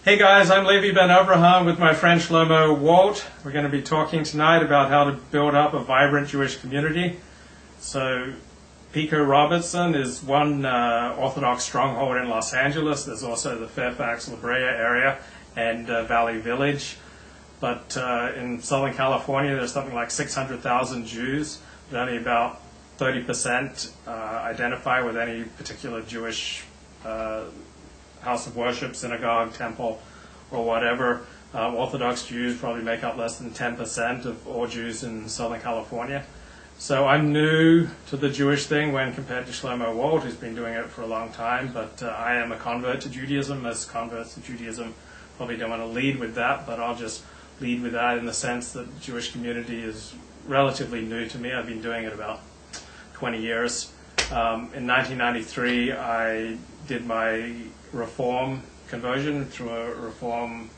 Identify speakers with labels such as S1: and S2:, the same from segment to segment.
S1: Hey guys, I'm Levi Ben Avraham with my friend Shlomo Walt. We're going to be talking tonight about how to build up a vibrant Jewish community. So, Pico-Robertson is one Orthodox stronghold in Los Angeles. There's also the Fairfax, La Brea area and Valley Village. But in Southern California, there's something like 600,000 Jews, but only about 30% identify with any particular Jewish house of worship, synagogue, temple, or whatever. Orthodox Jews probably make up less than 10% of all Jews in Southern California. So I'm new to the Jewish thing when compared to Shlomo Walt, who's been doing it for a long time, but I am a convert to Judaism. Most converts to Judaism probably don't want to lead with that, but I'll just lead with that in the sense that the Jewish community is relatively new to me. I've been doing it about 20 years. In 1993, I did my Reform conversion through a Reform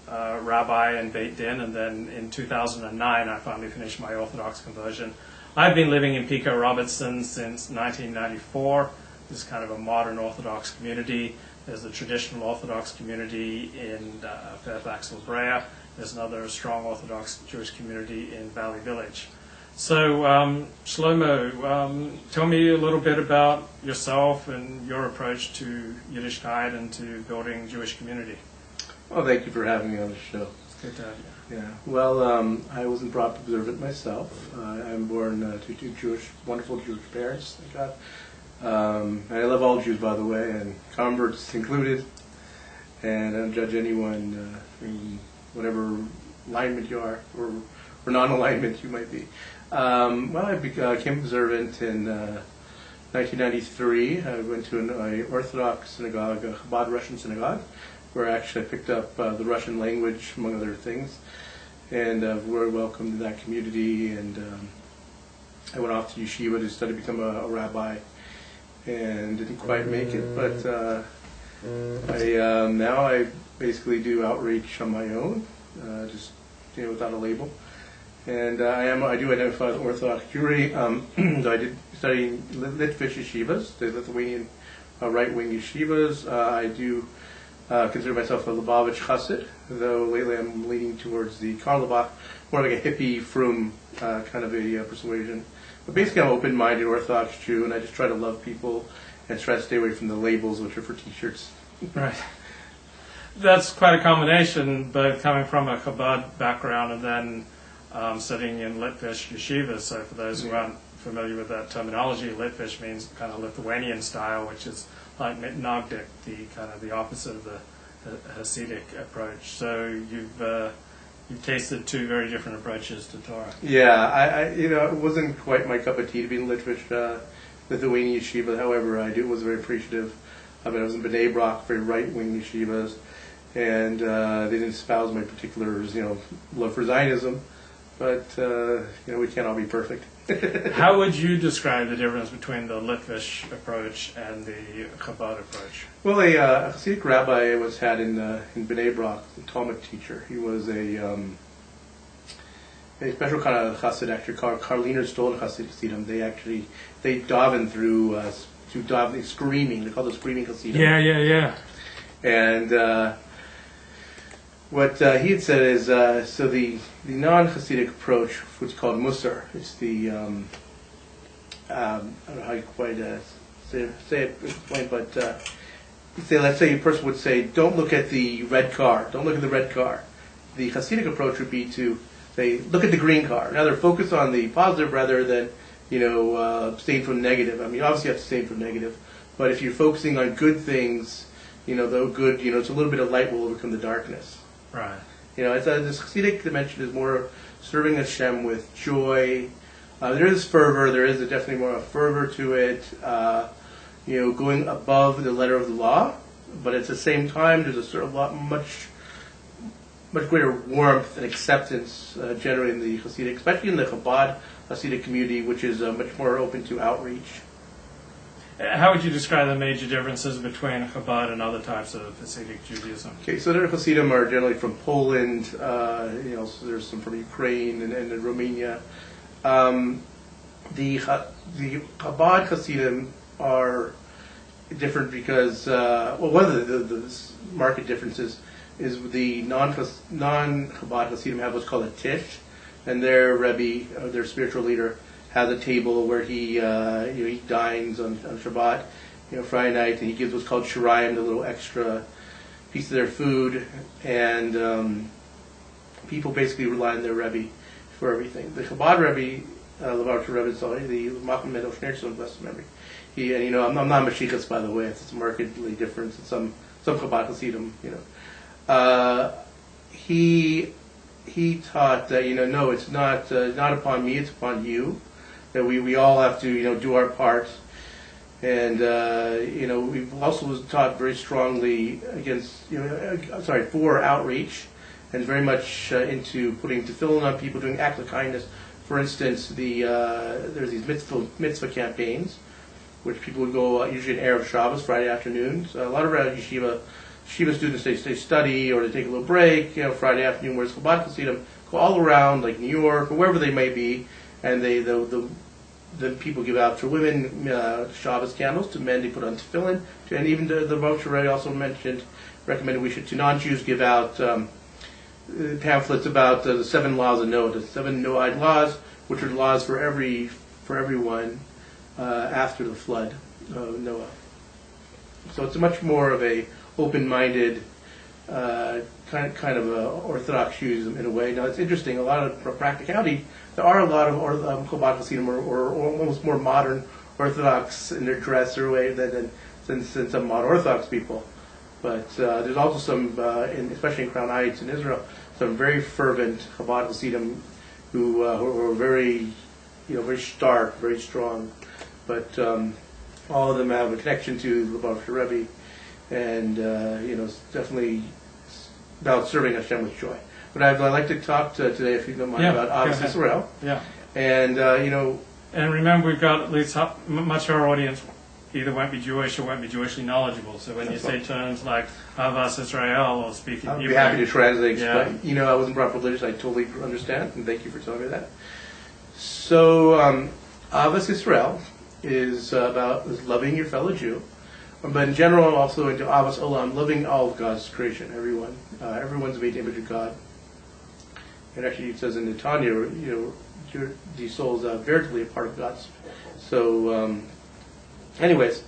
S1: rabbi in Beit Din, and then in 2009 I finally finished my Orthodox conversion. I've been living in Pico-Robertson since 1994. This is kind of a modern Orthodox community. There's a traditional Orthodox community in Fairfax, La Brea. There's another strong Orthodox Jewish community in Valley Village. So, Shlomo, tell me a little bit about yourself and your approach to Yiddishkeit and to building Jewish community.
S2: Well, thank you for having me on the show.
S1: It's good to have you.
S2: Yeah. Well, I wasn't brought up observant myself. I'm born to two wonderful Jewish parents. Thank God. And I love all Jews, by the way, and converts included. And I don't judge anyone from whatever alignment you are, or non-alignment you might be. Well, I became observant in 1993. I went to an Orthodox synagogue, a Chabad Russian synagogue, where actually I picked up the Russian language, among other things, and very welcomed in that community. And I went off to yeshiva to study, become a rabbi, and didn't quite make it. But now I basically do outreach on my own, just without a label. And I do identify with Orthodox Jewry. I did study Litvish yeshivas, the Lithuanian right-wing yeshivas. I do consider myself a Lubavitch Chassid, though lately I'm leaning towards the Karlbach, more like a hippie, frum kind of a persuasion. But basically I'm an open-minded Orthodox Jew, and I just try to love people and try to stay away from the labels, which are for T-shirts.
S1: Right. That's quite a combination, but coming from a Chabad background and then studying in Litvish yeshivas. So for those who aren't familiar with that terminology, Litvish means kind of Lithuanian style, which is like Mitnagdik, the kind of the opposite of the Hasidic approach. So you've tasted two very different approaches to Torah.
S2: Yeah, it wasn't quite my cup of tea to be in Litvish Lithuanian yeshiva. However, I was very appreciative of it. I was in B'nai Brak, very right-wing yeshivas, and they didn't espouse my particular, love for Zionism. But, we can't all be perfect.
S1: How would you describe the difference between the Litvish approach and the Chabad approach?
S2: Well, a Hasidic rabbi I had in B'nai Brak, a Talmud teacher. He was a special kind of Chassid, actually called Karliner Stollen Hasidim. They daven through davening, screaming. They call it screaming Hasidim.
S1: Yeah.
S2: And what he had said is, so the non-Hasidic approach, what's called Musar, it's the, I don't know how you quite explain, but let's say a person would say, don't look at the red car, don't look at the red car. The Hasidic approach would be to say, look at the green car. Now they're focused on the positive rather than, abstain from negative. I mean, obviously you have to abstain from negative, but if you're focusing on good things, though good, it's a little bit of light will overcome the darkness.
S1: Right.
S2: This Hasidic dimension is more serving Hashem with joy. There is fervor. There is definitely more of a fervor to it. Going above the letter of the law, but at the same time, there's a sort of much greater warmth and acceptance generally in the Hasidic, especially in the Chabad Hasidic community, which is much more open to outreach.
S1: How would you describe the major differences between Chabad and other types of Hasidic Judaism?
S2: Okay, so the Hasidim are generally from Poland. So there's some from Ukraine and Romania. The Chabad Hasidim are different because, one of the market differences is the non-Chabad Hasidim have what's called a tish, and their Rebbe, their spiritual leader, has a table where he he dines on Shabbat, Friday night, and he gives what's called shirayim, the little extra piece of their food, and people basically rely on their Rebbe for everything. The Chabad Rebbe, Lubavitcher Rebbe, the Macham Mendel Schneerson, blessed memory. I'm not Mashiachas, by the way. It's markedly different in some Chabad Hasidim. He taught that no, it's not upon me, it's upon you. That we all have to do our part, and we've also was taught very strongly for outreach, and very much into putting tefillin on people, doing acts of kindness. For instance, there's these mitzvah campaigns, which people would go usually in Erev Shabbos, Friday afternoons. A lot of yeshiva students, they study or they take a little break, Friday afternoon, whereas Chabad Hasidim go all around, like New York or wherever they may be, and the people give out for women Shabbos candles, to men they put on tefillin, and even the Moshe Rebbe also recommended we should, to non-Jews, give out pamphlets about the 7 laws of Noah, the 7 Noahide laws, which are laws for everyone after the flood of Noah. So it's much more of a open-minded kind of a Orthodox Judaism in a way. Now it's interesting. A lot of practicality. There are a lot of Chabad Hasidim or almost more modern Orthodox in their dress or way than some modern Orthodox people. But there's also some, especially in Crown Heights in Israel, some very fervent Chabad Hasidim who are very, very stark, very strong. But all of them have a connection to the Lubavitcher Rebbe, and it's definitely about serving Hashem with joy. But I'd like to talk today, if you don't mind, about Ahavas Yisrael.
S1: Yeah.
S2: And
S1: And remember, we've got at least much of our audience either won't be Jewish or won't be Jewishly knowledgeable. So when you say terms like Ahavas Yisrael or speaking
S2: I'll
S1: Hebrew,
S2: be happy to translate.
S1: Yeah.
S2: But I wasn't brought up religious. I totally understand, and thank you for telling me that. So Ahavas Yisrael is about loving your fellow Jew, but in general also into Ahavas Olam, loving all of God's creation, everyone. Everyone's made in the image of God. And actually, it says in the Tanya, the soul is veritably a part of God's. So, anyways,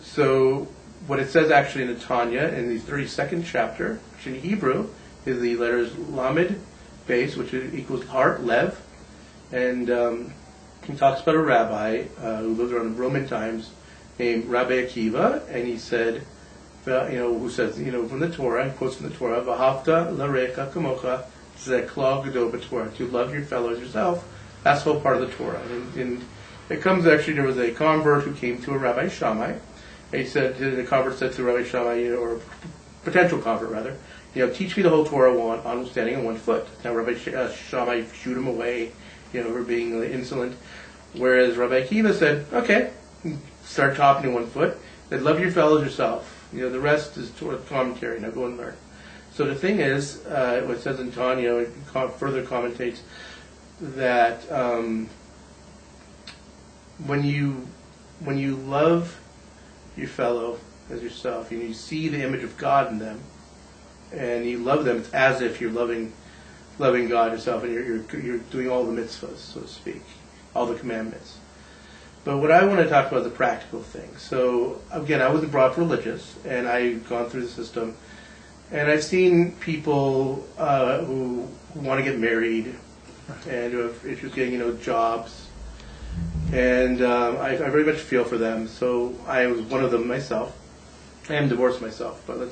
S2: so what it says actually in the Tanya, in the 32nd chapter, which in Hebrew is the letters Lamed, base, which equals heart, Lev, and he talks about a rabbi who lived around in Roman times named Rabbi Akiva, and he said, who says, from the Torah, and quotes from the Torah, "V'ahavta l'recha kamocha zeklal gadol b'Torah," to love your fellow as yourself. That's the whole part of the Torah. And it comes actually, there was a convert who came to a Rabbi Shammai. And the convert said to Rabbi Shammai, or potential convert rather, teach me the whole Torah on standing on one foot. Now Rabbi Shammai shooed him away, for being insolent. Whereas Rabbi Akiva said, okay, start talking on one foot. Said, love your fellows yourself. The rest is commentary. Now go and learn. So the thing is, what it says in Tanya, it further commentates that when you love your fellow as yourself, you see the image of God in them, and you love them, it's as if you're loving God yourself, and you're doing all the mitzvahs, so to speak, all the commandments. But what I want to talk about is the practical thing. So again, I wasn't brought up religious, and I've gone through the system, and I've seen people who want to get married and who have issues getting jobs, and I very much feel for them. So I was one of them myself. I am divorced myself, but I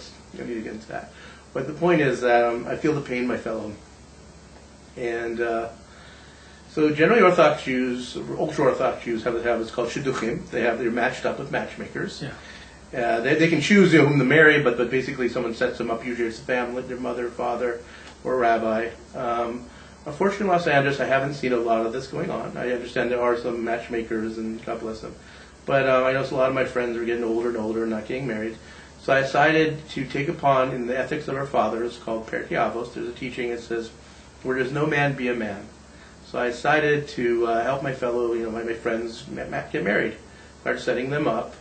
S2: need to get into that. But the point is that I feel the pain of my fellow. And so generally Orthodox Jews, ultra-Orthodox Jews have what's called shidduchim. They're matched up with matchmakers.
S1: Yeah.
S2: They can choose whom to marry, but basically someone sets them up. Usually it's a family, their mother, father, or a rabbi. Unfortunately, in Los Angeles, I haven't seen a lot of this going on. I understand there are some matchmakers, and God bless them. But I know a lot of my friends are getting older and older and not getting married. So I decided to take upon, in the ethics of our fathers, called Pirkei Avos, there's a teaching that says, where there's no man, be a man. So I decided to help my fellow, my friends get married. Started setting them up.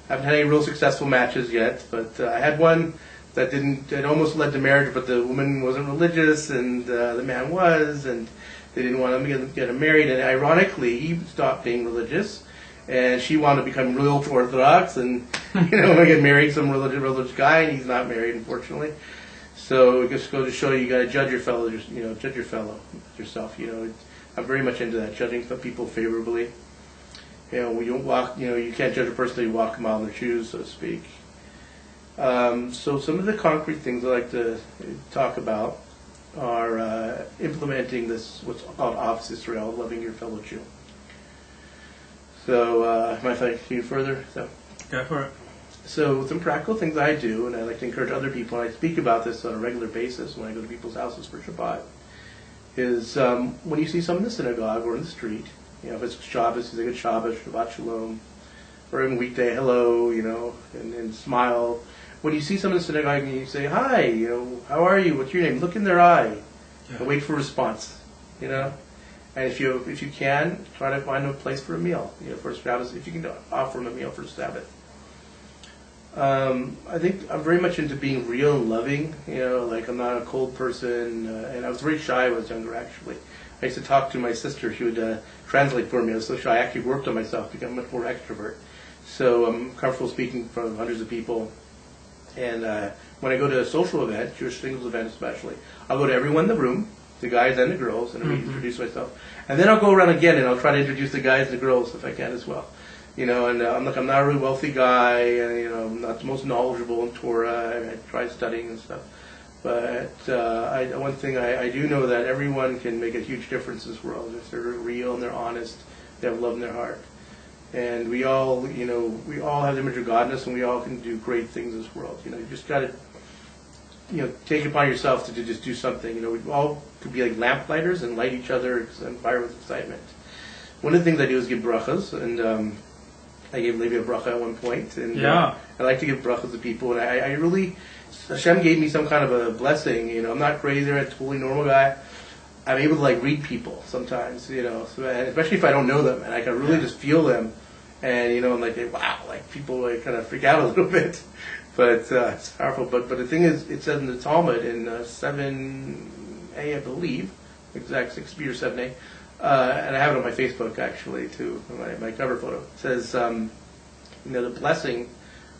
S2: I haven't had any real successful matches yet, but I had one that almost led to marriage, but the woman wasn't religious and the man was, and they didn't want him to get him married. And ironically, he stopped being religious, and she wanted to become real Orthodox and get married to some religious guy, and he's not married, unfortunately. So it just goes to show you got to judge your fellow, yourself. I'm very much into that, judging people favorably. When you walk, you can't judge a person until you walk a mile in their shoes, so to speak. So some of the concrete things I like to talk about are implementing what's called Ahavas Yisrael, loving your fellow Jew. So, mind if I continue further? So,
S1: go for it.
S2: So some practical things I do, and I like to encourage other people, and I speak about this on a regular basis when I go to people's houses for Shabbat, is when you see someone in the synagogue or in the street, if it's Shabbos, you say good Shabbos, Shabbat Shalom, or even weekday, hello, and smile. When you see someone in the synagogue and you say, hi, how are you, what's your name, look in their eye, and wait for a response, And if you can, try to find a place for a meal, for Shabbos, if you can offer them a meal for Sabbath. I think I'm very much into being real and loving, I'm not a cold person, and I was very shy when I was younger, actually. I used to talk to my sister, she would translate for me. I was so shy, I actually worked on myself, become much more extrovert. So I'm comfortable speaking in front of hundreds of people. And when I go to a social event, Jewish singles event especially, I'll go to everyone in the room, the guys and the girls, and I'll introduce myself. And then I'll go around again and I'll try to introduce the guys and the girls if I can as well. And I'm not a really wealthy guy, and I'm not the most knowledgeable in Torah. I tried studying and stuff. But one thing I do know that everyone can make a huge difference in this world if they're real and they're honest, they have love in their heart. And we all have the image of Godness, and we all can do great things in this world. You just got to, take it upon yourself to just do something. We all could be like lamplighters and light each other and fire with excitement. One of the things I do is give brachas, and I gave Levi a bracha at one point, and I like to give brachas to people, and I really, Hashem gave me some kind of a blessing. I'm not crazy, I'm a totally normal guy. I'm able to read people sometimes, so, and especially if I don't know them, and I can really just feel them. And, I'm like, wow, people kind of freak out a little bit. But it's powerful. But the thing is, it says in the Talmud, in 7a, I believe, exact 6b or 7a, and I have it on my Facebook, actually, too, my cover photo. It says, the blessing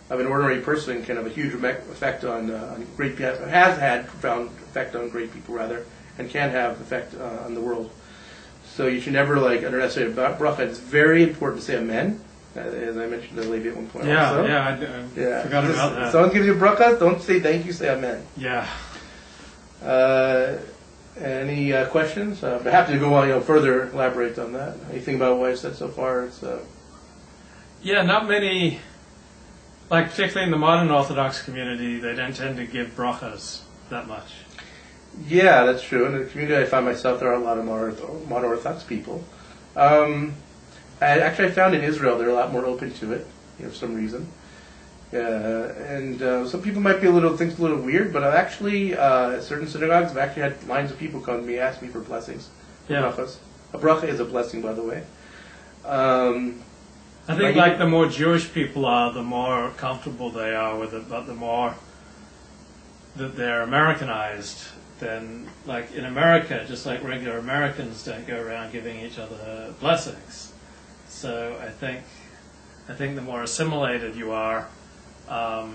S2: of an ordinary person can have a huge effect on great people, has had profound effect on great people, rather, and can have effect on the world. So you should never, underestimate bracha. It's very important to say amen. As I mentioned to Levi at one point.
S1: I forgot about that.
S2: If someone gives you a bracha, don't say thank you, say amen.
S1: Yeah.
S2: Any questions? I'm happy to go on, further elaborate on that. Anything about what I said so far?
S1: Not many, particularly in the modern Orthodox community, they don't tend to give brachas that much. Yeah,
S2: that's true. In the community I find myself, there are a lot of modern Orthodox people. I found in Israel they're a lot more open to it, for some reason. And some people might be think a little weird, but actually, certain synagogues have actually had lines of people come to me, ask me for blessings, for brachas. A bracha is a blessing, by the way.
S1: I think the more Jewish people are, the more comfortable they are with it, but the more that they're Americanized. Then, in America, just like regular Americans don't go around giving each other blessings. So I think the more assimilated you are, the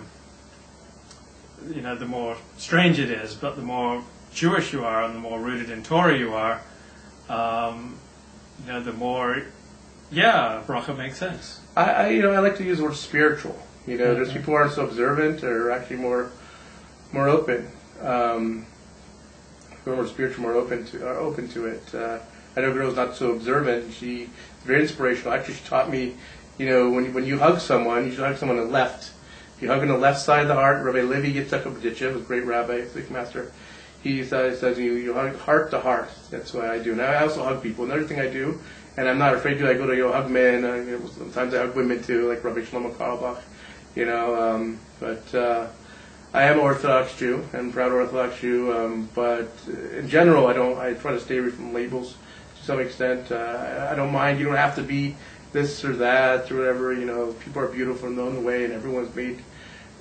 S1: more strange it is. But the more Jewish you are, and the more rooted in Torah you are, the more, bracha makes sense.
S2: I like to use the word spiritual. There's people who aren't so observant or actually more open. More spiritual, more open to it. I know a girl's not so observant. She's very inspirational. Actually, she taught me, when you hug someone, you should hug someone on the left. If you hug on the left side of the heart, Rabbi Levi Yitzchak was a great rabbi, Sikh master. He says you hug heart to heart. That's what I do. And I also hug people. Another thing I do, and I'm not afraid to, I go to hug men. Sometimes I hug women too, like Rabbi Shlomo Carlebach. But I am an Orthodox Jew, and proud Orthodox Jew, but in general, I try to stay away from labels to some extent. I don't mind, you don't have to be this or that or whatever, people are beautiful in their own way, and everyone's made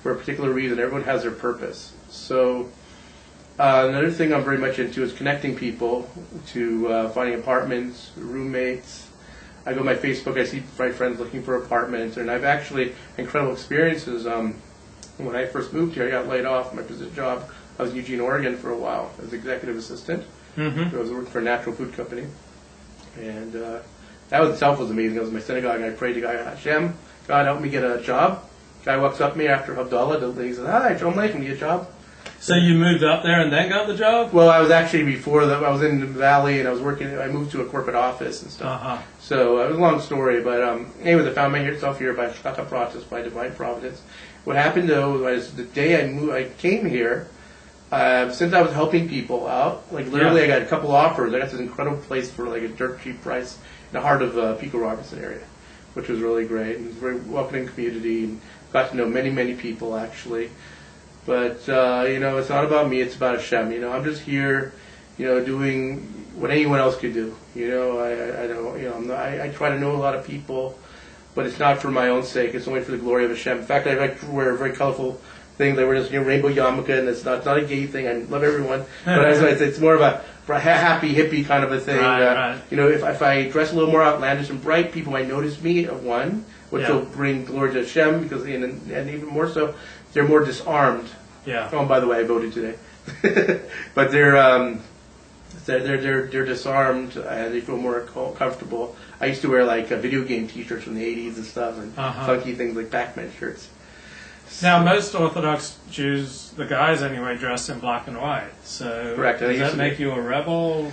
S2: for a particular reason. Everyone has their purpose. So another thing I'm very much into is connecting people to finding apartments, roommates. I go to my Facebook, I see my friends looking for apartments, and I've actually incredible experiences. When I first moved here, I got laid off my job. I was in Eugene, Oregon for a while as executive assistant.
S1: Mm-hmm.
S2: I was working for a natural food company. And that itself was amazing. I was in my synagogue, and I prayed to God, Hashem, God, help me get a job. Guy walks up to me after Havdalah, he says, hi, Shalom Aleichem, get a job.
S1: So you moved up there and then got the job?
S2: Well, I was actually before that. I was in the Valley, and I moved to a corporate office and stuff.
S1: Uh-huh.
S2: So it was a long story, but anyways, I found myself here by Shkata Pratis, by divine providence. What happened though was the day I came here, since I was helping people out, like literally I got a couple offers. I got this incredible place for like a dirt cheap price in the heart of Pico-Robertson area, which was really great. And it was a very welcoming community, and got to know many, many people actually. But, it's not about me, it's about Hashem. I'm just here, doing what anyone else could do. I try to know a lot of people, but it's not for my own sake, it's only for the glory of Hashem. In fact, I like to wear a very colorful thing. They wear this rainbow yarmulke, and it's not a gay thing. I love everyone. But it's more of a happy, hippie kind of a thing.
S1: Right.
S2: If I dress a little more outlandish and bright, people might notice me, one, which will bring glory to Hashem, because and even more so, they're more disarmed.
S1: Yeah.
S2: Oh, and by the way, I voted today. But they're disarmed and they feel more comfortable. I used to wear like video game T-shirts from the '80s and stuff, and funky things like Pac-Man shirts.
S1: Now, most Orthodox Jews, the guys anyway, dress in black and white. So
S2: correct.
S1: Does that make you a rebel?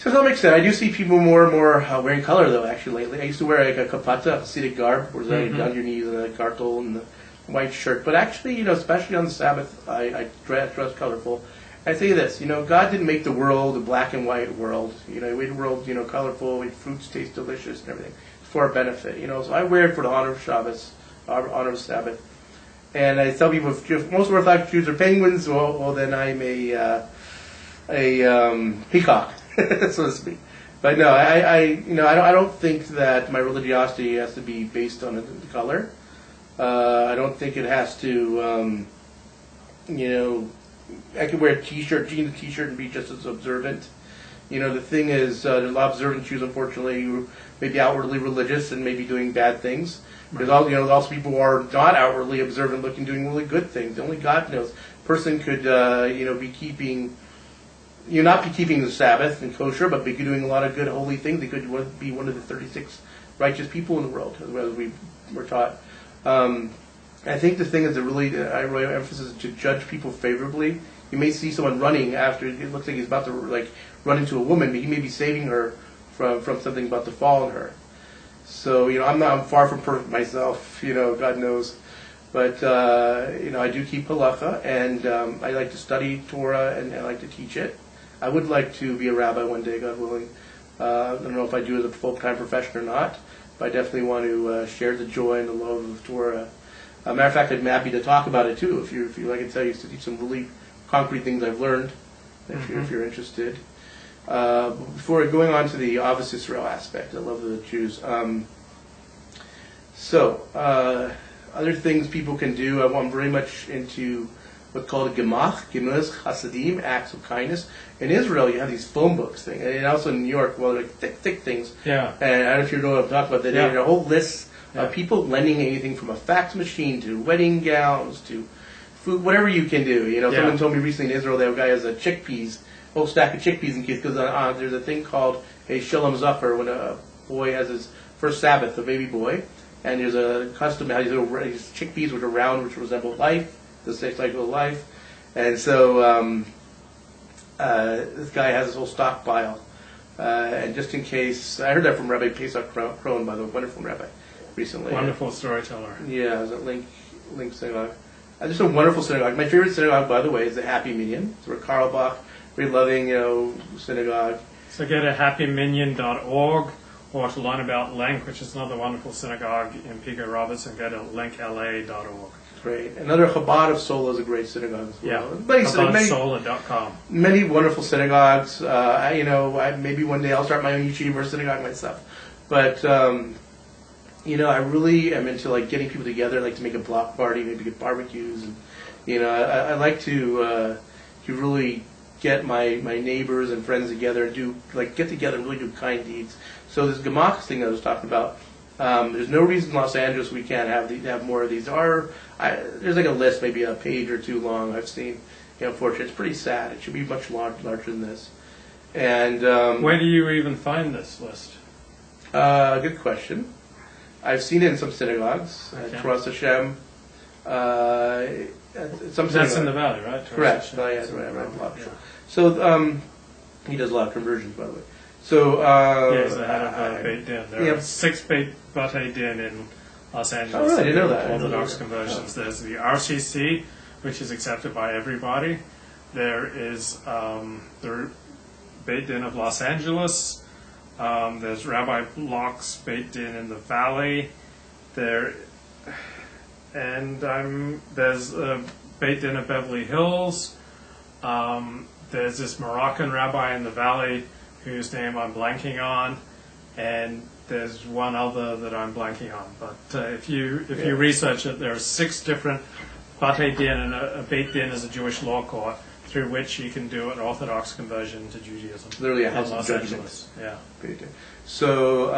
S2: To some extent, I do see people more and more wearing color though. Actually, lately, I used to wear like a kapata, a Hasidic garb, where it's down your knees and a kartel and the white shirt. But actually, especially on the Sabbath, I dress colorful. I say this, God didn't make the world a black and white world. He made the world, colorful, fruits taste delicious and everything. It's for our benefit, So I wear it for the honor of Shabbos, honor of Sabbath. And I tell people, if most Orthodox Jews are penguins, well then I'm a peacock, so to speak. But no, I don't think that my religiosity has to be based on the color. I don't think it has to, I could wear a T-shirt, jeans, a T-shirt, and be just as observant. The thing is, there's a lot of observant Jews, unfortunately, who may be outwardly religious and may be doing bad things. There's also people who are not outwardly observant, looking, doing really good things. Only God knows. A person could, be keeping, not be keeping the Sabbath and kosher, but be doing a lot of good, holy things. They could be one of the 36 righteous people in the world, as we were taught. I think the thing is I really emphasize to judge people favorably. You may see someone running after it looks like he's about to run into a woman, but he may be saving her from something about to fall on her. So I'm far from perfect myself. God knows, but I do keep halacha, and I like to study Torah and I like to teach it. I would like to be a rabbi one day, God willing. I don't know if I do it as a full-time profession or not. I definitely want to share the joy and the love of Torah. Matter of fact, I'm happy to talk about it too. If you, I can tell you some really concrete things I've learned. If you're interested. Before going on to the Ahavas Yisrael aspect, I love the Jews. Other things people can do. I'm very much into what's called a gemach, gemuz chasadim, acts of kindness. In Israel, you have these phone books thing, and also in New York, they're thick things. Yeah. And I don't know if you know what I'm talking about. They have a whole list of people lending anything from a fax machine to wedding gowns to food, whatever you can do. Someone told me recently in Israel that a guy has a whole stack of chickpeas in case, because there's a thing called a shalom zafar when a boy has his first Sabbath, a baby boy, and there's a custom how these chickpeas which are round, which resemble life, the cycle of life, and so this guy has this whole stockpile, and just in case, I heard that from Rabbi Pesach Krohn, by the way, wonderful rabbi, recently.
S1: Wonderful storyteller.
S2: Yeah, I was at Link Synagogue. Just a wonderful synagogue. My favorite synagogue, by the way, is the Happy Minyan. It's where Karlbach, very loving, synagogue.
S1: So go to happyminion.org, or to learn about Link, which is another wonderful synagogue in Pico-Robertson, go to linkla.org.
S2: Great. Another Chabad of Sola is a great synagogue as well.
S1: Yeah, ChabadSola.com.
S2: Many wonderful synagogues. Maybe one day I'll start my own yeshiva or synagogue myself. But I really am into like getting people together. I like to make a block party, maybe get barbecues, and I like to really get my neighbors and friends together and get together and really do kind deeds. So this Gemach thing that I was talking about, there's no reason in Los Angeles we can't have more of these. There's like a list, maybe a page or two long. I've seen. Unfortunately, it's pretty sad. It should be much larger than this. And
S1: where do you even find this list?
S2: Good question. I've seen it in some synagogues.
S1: Okay.
S2: Toras Hashem. Some
S1: That's in the valley, right?
S2: Correct. Oh, yeah, right. Yeah. So he does a lot of conversions, by the way. So
S1: he's the head of Beit Din. There are 6 Batei Din in Los Angeles.
S2: Oh, really? I didn't know that.
S1: Orthodox conversions. There's the RCC, which is accepted by everybody. There is the Beit Din of Los Angeles. There's Rabbi Block's Beit Din in the Valley. There's a Beit Din of Beverly Hills. There's this Moroccan rabbi in the Valley whose name I'm blanking on, and there's one other that I'm blanking on. But if you research it, there are 6 different Batei Din, and a Beit Din is a Jewish law court through which you can do an Orthodox conversion to Judaism.
S2: Literally a house
S1: in
S2: of
S1: Los
S2: judgment.
S1: Angeles. Yeah.
S2: So,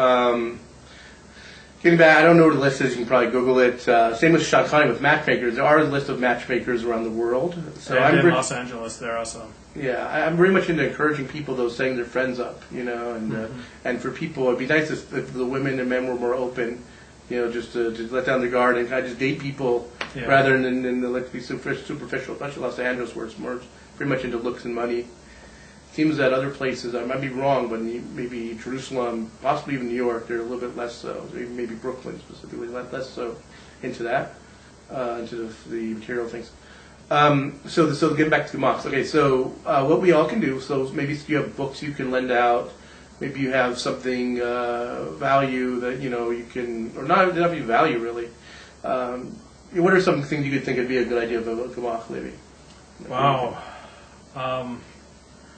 S2: getting back, I don't know what the list is. You can probably Google it. Same with Shadchanim with matchmakers. There are a list of matchmakers around the world. So
S1: and in Los Angeles, there are some.
S2: Yeah, I'm very much into encouraging people, though, setting their friends up, and for people, it'd be nice if the women and men were more open, just to let down their guard and kind of just date people rather than like be superficial, especially Los Angeles, where it's more pretty much into looks and money. Seems that other places, I might be wrong, but maybe Jerusalem, possibly even New York, they're a little bit less so. Even maybe Brooklyn specifically, less so into that, into the material things. So getting back to the mosques. Okay, so what we all can do. So maybe you have books you can lend out. Maybe you have something value that you can, or not be value really. What are some things you could think would be a good idea of a gemach living?
S1: Wow.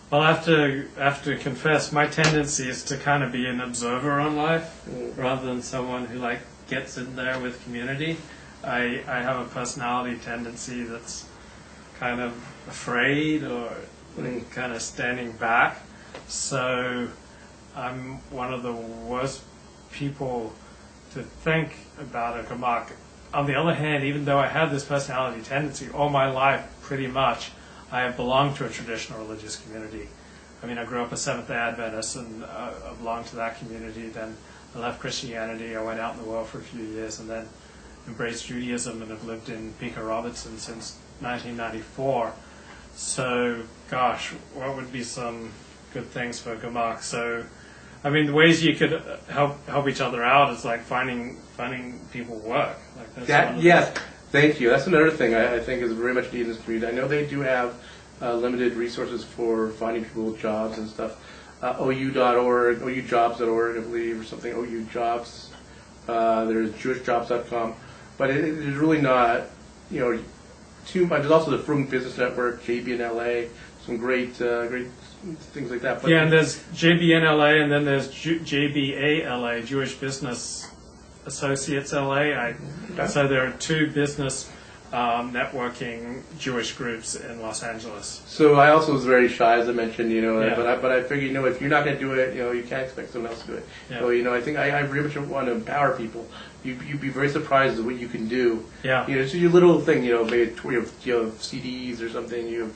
S1: Well, I have to confess, my tendency is to kind of be an observer on life rather than someone who gets in there with community. I have a personality tendency that's kind of afraid or kind of standing back. So I'm one of the worst people to think about a gemach. On the other hand, even though I have this personality tendency all my life, pretty much, I have belonged to a traditional religious community. I mean, I grew up a Seventh-day Adventist and I belonged to that community. Then I left Christianity. I went out in the world for a few years and then embraced Judaism and have lived in Pico-Robertson since 1994. So, gosh, what would be some good things for gemach? So, I mean, the ways you could help each other out is like finding people work.
S2: Yes, thank you. That's another thing I think is very much needed in this community. I know they do have limited resources for finding people jobs and stuff. OU.org, OUjobs.org, I believe, or something. OU Jobs. There's JewishJobs.com, but it is really not, too much. There's also the Frum Business Network, JB in LA, some great things like that. But
S1: and there's JB in LA, and then there's JBA LA, Jewish Business Associates LA. So there are 2 business networking Jewish groups in Los Angeles.
S2: So I also was very shy, as I mentioned, but I figured, if you're not going to do it, you can't expect someone else to do it.
S1: Yeah.
S2: So, I think I very much want to empower people. You'd be very surprised at what you can do.
S1: Yeah.
S2: It's your little thing, maybe you have CDs or something,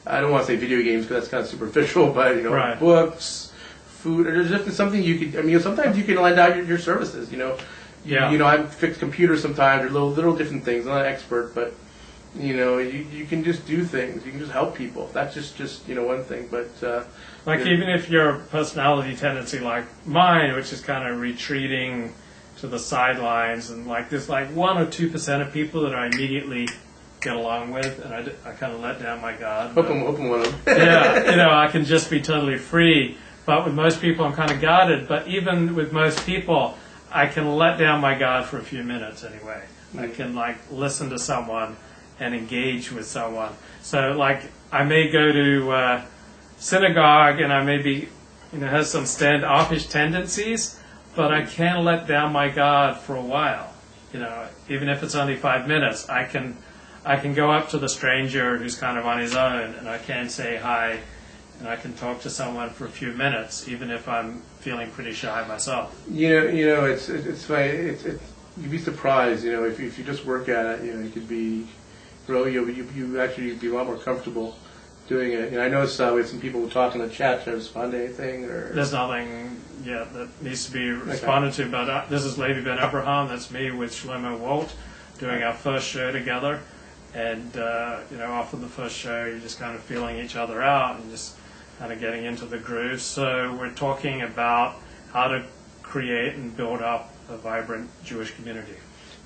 S2: I don't want to say video games because that's kind of superficial, but,
S1: right.
S2: Books, food, or there's just something you could, sometimes you can lend out your services,
S1: Yeah.
S2: I fix computers sometimes, or little different things. I'm not an expert, but you can just do things. You can just help people. That's just one thing. But
S1: even if your personality tendency like mine, which is kind of retreating to the sidelines, and there's 1 or 2% of people that I immediately get along with, and I kind of let down my guard.
S2: Hope I'm one of them.
S1: Yeah, I can just be totally free. But with most people, I'm kind of guarded. But even with most people, I can let down my guard for a few minutes anyway. I can listen to someone and engage with someone. So I may go to synagogue and I may be, has some standoffish tendencies, but I can let down my guard for a while. Even if it's only 5 minutes, I can go up to the stranger who's kind of on his own, and I can say hi, and I can talk to someone for a few minutes, even if I'm feeling pretty shy myself.
S2: It's funny. You'd be surprised, if you just work at it, you could be, you actually be a lot more comfortable doing it. I noticed we have some people talk in the chat to respond to anything, or
S1: there's nothing yet that needs to be responded to. But this is Levi Ben Abraham. That's me with Shlomo Walt doing our first show together. And after the first show, you're just kind of feeling each other out and just kind of getting into the groove. So we're talking about how to create and build up a vibrant Jewish community.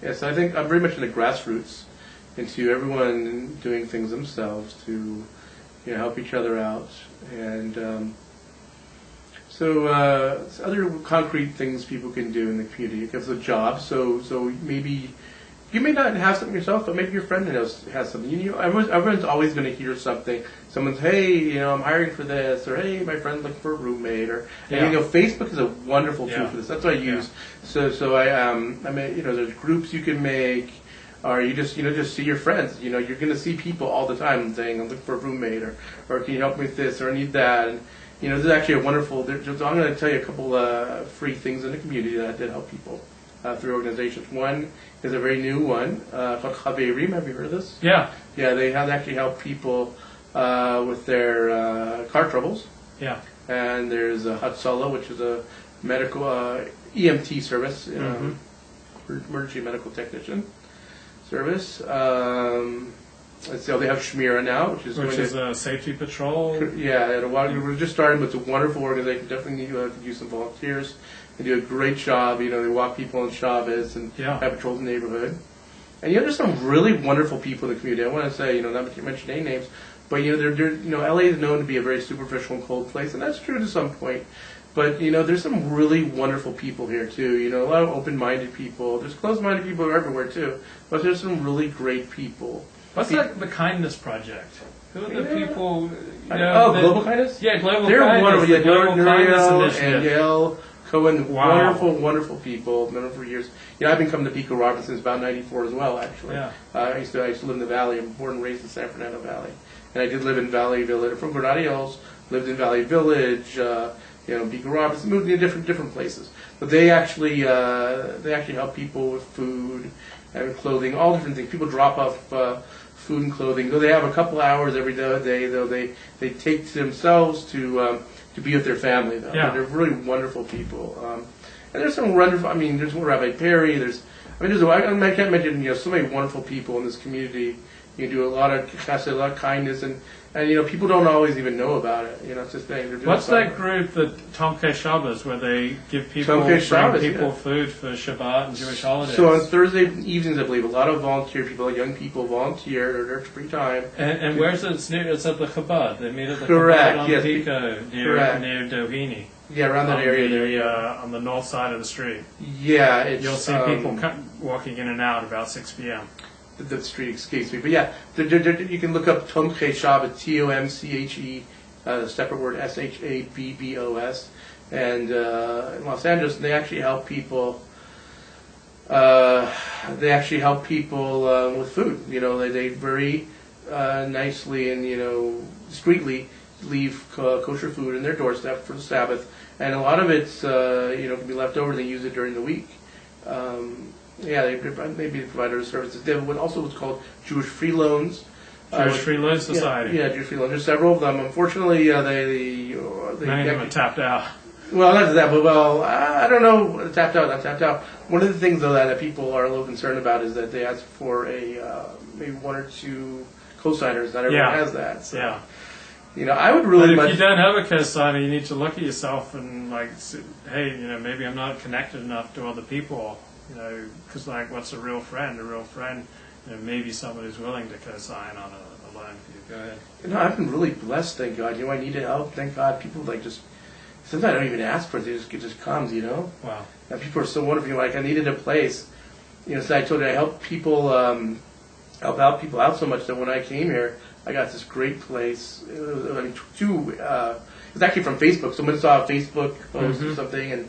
S2: Yes, I think I'm very much in the grassroots, into everyone doing things themselves to help each other out, and so other concrete things people can do in the community. It gives a job, so maybe you may not have something yourself, but maybe your friend has something. Everyone's always going to hear something. Someone's, hey, I'm hiring for this, or hey, my friend's looking for a roommate, or Facebook is a wonderful tool for this. That's what I use. So I mean, there's groups you can make, or you just see your friends. You're going to see people all the time saying, I'm looking for a roommate, or can you help me with this, or I need that. And this is actually a wonderful. I'm going to tell you a couple free things in the community that help people through organizations. One is a very new one called Chaverim. Have you heard of this?
S1: Yeah.
S2: Yeah, they have actually helped people with their car troubles.
S1: Yeah. And
S2: there's Hatzalah, which is a medical EMT service, emergency medical technician service. Let's see, they have Shmira now, which is
S1: a safety patrol.
S2: Yeah, we're just starting, but it's a wonderful organization. Definitely could use some volunteers. They do a great job. They walk people on Shabbos and have patrols in the neighborhood. And there's some really wonderful people in the community. I want to say, not to mention any names, but LA is known to be a very superficial and cold place, and that's true to some point. But there's some really wonderful people here too. A lot of open-minded people. There's closed-minded people everywhere too, but there's some really great people.
S1: What's the Kindness Project? Who are the people?
S2: Global Kindness?
S1: Yeah, Global
S2: They're
S1: Kindness.
S2: Wonderful.
S1: The Global Kindness Initiative.
S2: And Yael Cohen,
S1: wow.
S2: wonderful people. Known them for years. I've been coming to Pico-Robertson since about '94 as well. Actually, I used to live in the Valley. I'm born and raised in San Fernando Valley, and I did live in Valley Village. From Granada Hills, lived in Valley Village. Pico-Robertson, moved to different places. But they actually help people with food and clothing, all different things. People drop off food and clothing. Though they have a couple hours every day, though they take to themselves to be with their family. Though they're really wonderful people. And there's some wonderful. There's Rabbi Perry. I can't mention so many wonderful people in this community. You do a lot of kindness, and people don't always even know about it. It's just thing.
S1: What's that group, the Tomkei Shabbos, where they give people food for Shabbat and Jewish holidays?
S2: So on Thursday evenings, I believe, a lot of young people volunteer their free time.
S1: And where's it? It's at the Chabad. They meet at the
S2: Correct,
S1: Chabad on
S2: yes.
S1: Pico near Doheny.
S2: Yeah, around that area there.
S1: On the north side of the street.
S2: Yeah,
S1: you'll see people walking in and out about 6 p.m.
S2: The street escapes me, but yeah, you can look up Tomche Shabbos, Tomche, separate word Shabbos, and in Los Angeles, they actually help people. With food. They very nicely and discreetly leave kosher food in their doorstep for the Sabbath, and a lot of it's can be left over. They use it during the week. They maybe provide other services. They have what's called Jewish Free Loans.
S1: Jewish Free Loan Society.
S2: Yeah, Jewish Free Loans. There's several of them. Unfortunately, they
S1: many of them are tapped out.
S2: Well, not that, but I don't know. Not tapped out. One of the things though that people are a little concerned about is that they ask for maybe one or two co-signers. Not everyone has that. So.
S1: Yeah.
S2: I would really.
S1: But if you don't have a co-signer, you need to look at yourself and hey, maybe I'm not connected enough to other people. Because what's a real friend? A real friend, maybe someone who's willing to co-sign on a loan for you. Go ahead.
S2: I've been really blessed, thank God. I needed help, thank God. People just sometimes I don't even ask for it; it just comes.
S1: Wow.
S2: And people are so wonderful. I needed a place. So I told you I help people help out people out so much that when I came here, I got this great place. It was actually from Facebook. Someone saw a Facebook post or something,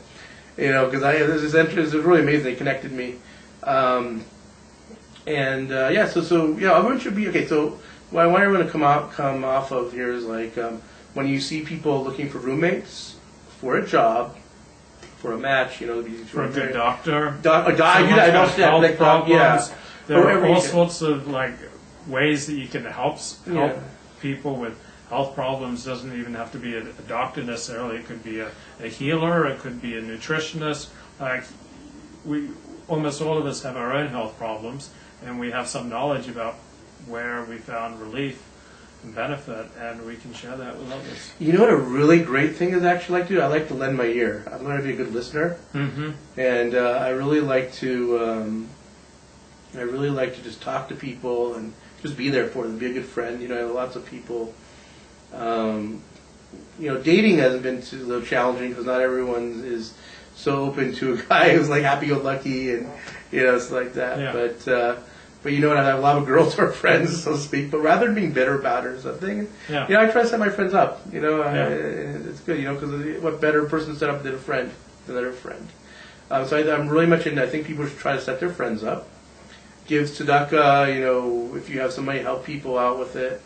S2: because there's this entrance. It was really amazing. They connected me, I want you to be okay. So what I want everyone to come off of here is like when you see people looking for roommates for a job, for a match,
S1: for a good doctor.
S2: Health
S1: problems. There are all sorts of ways that you can help people with health problems. Doesn't even have to be a doctor necessarily. It could be a healer. It could be a nutritionist. Almost all of us have our own health problems, and we have some knowledge about where we found relief and benefit, and we can share that with others.
S2: You know what a really great thing is actually like to do? I like to lend my ear. I'm going to be a good listener, and I really like to just talk to people and just be there for them, be a good friend. I have lots of people. Dating hasn't been so challenging because not everyone is so open to a guy who's happy-go-lucky and stuff like that. Yeah. But you know what? I have a lot of girls who are friends, so to speak. But rather than being bitter about it or something, I try to set my friends up. It's good. Because what better person to set up than a friend, So I'm really much into. I think people should try to set their friends up. Give tzedakah. If you have somebody help people out with it,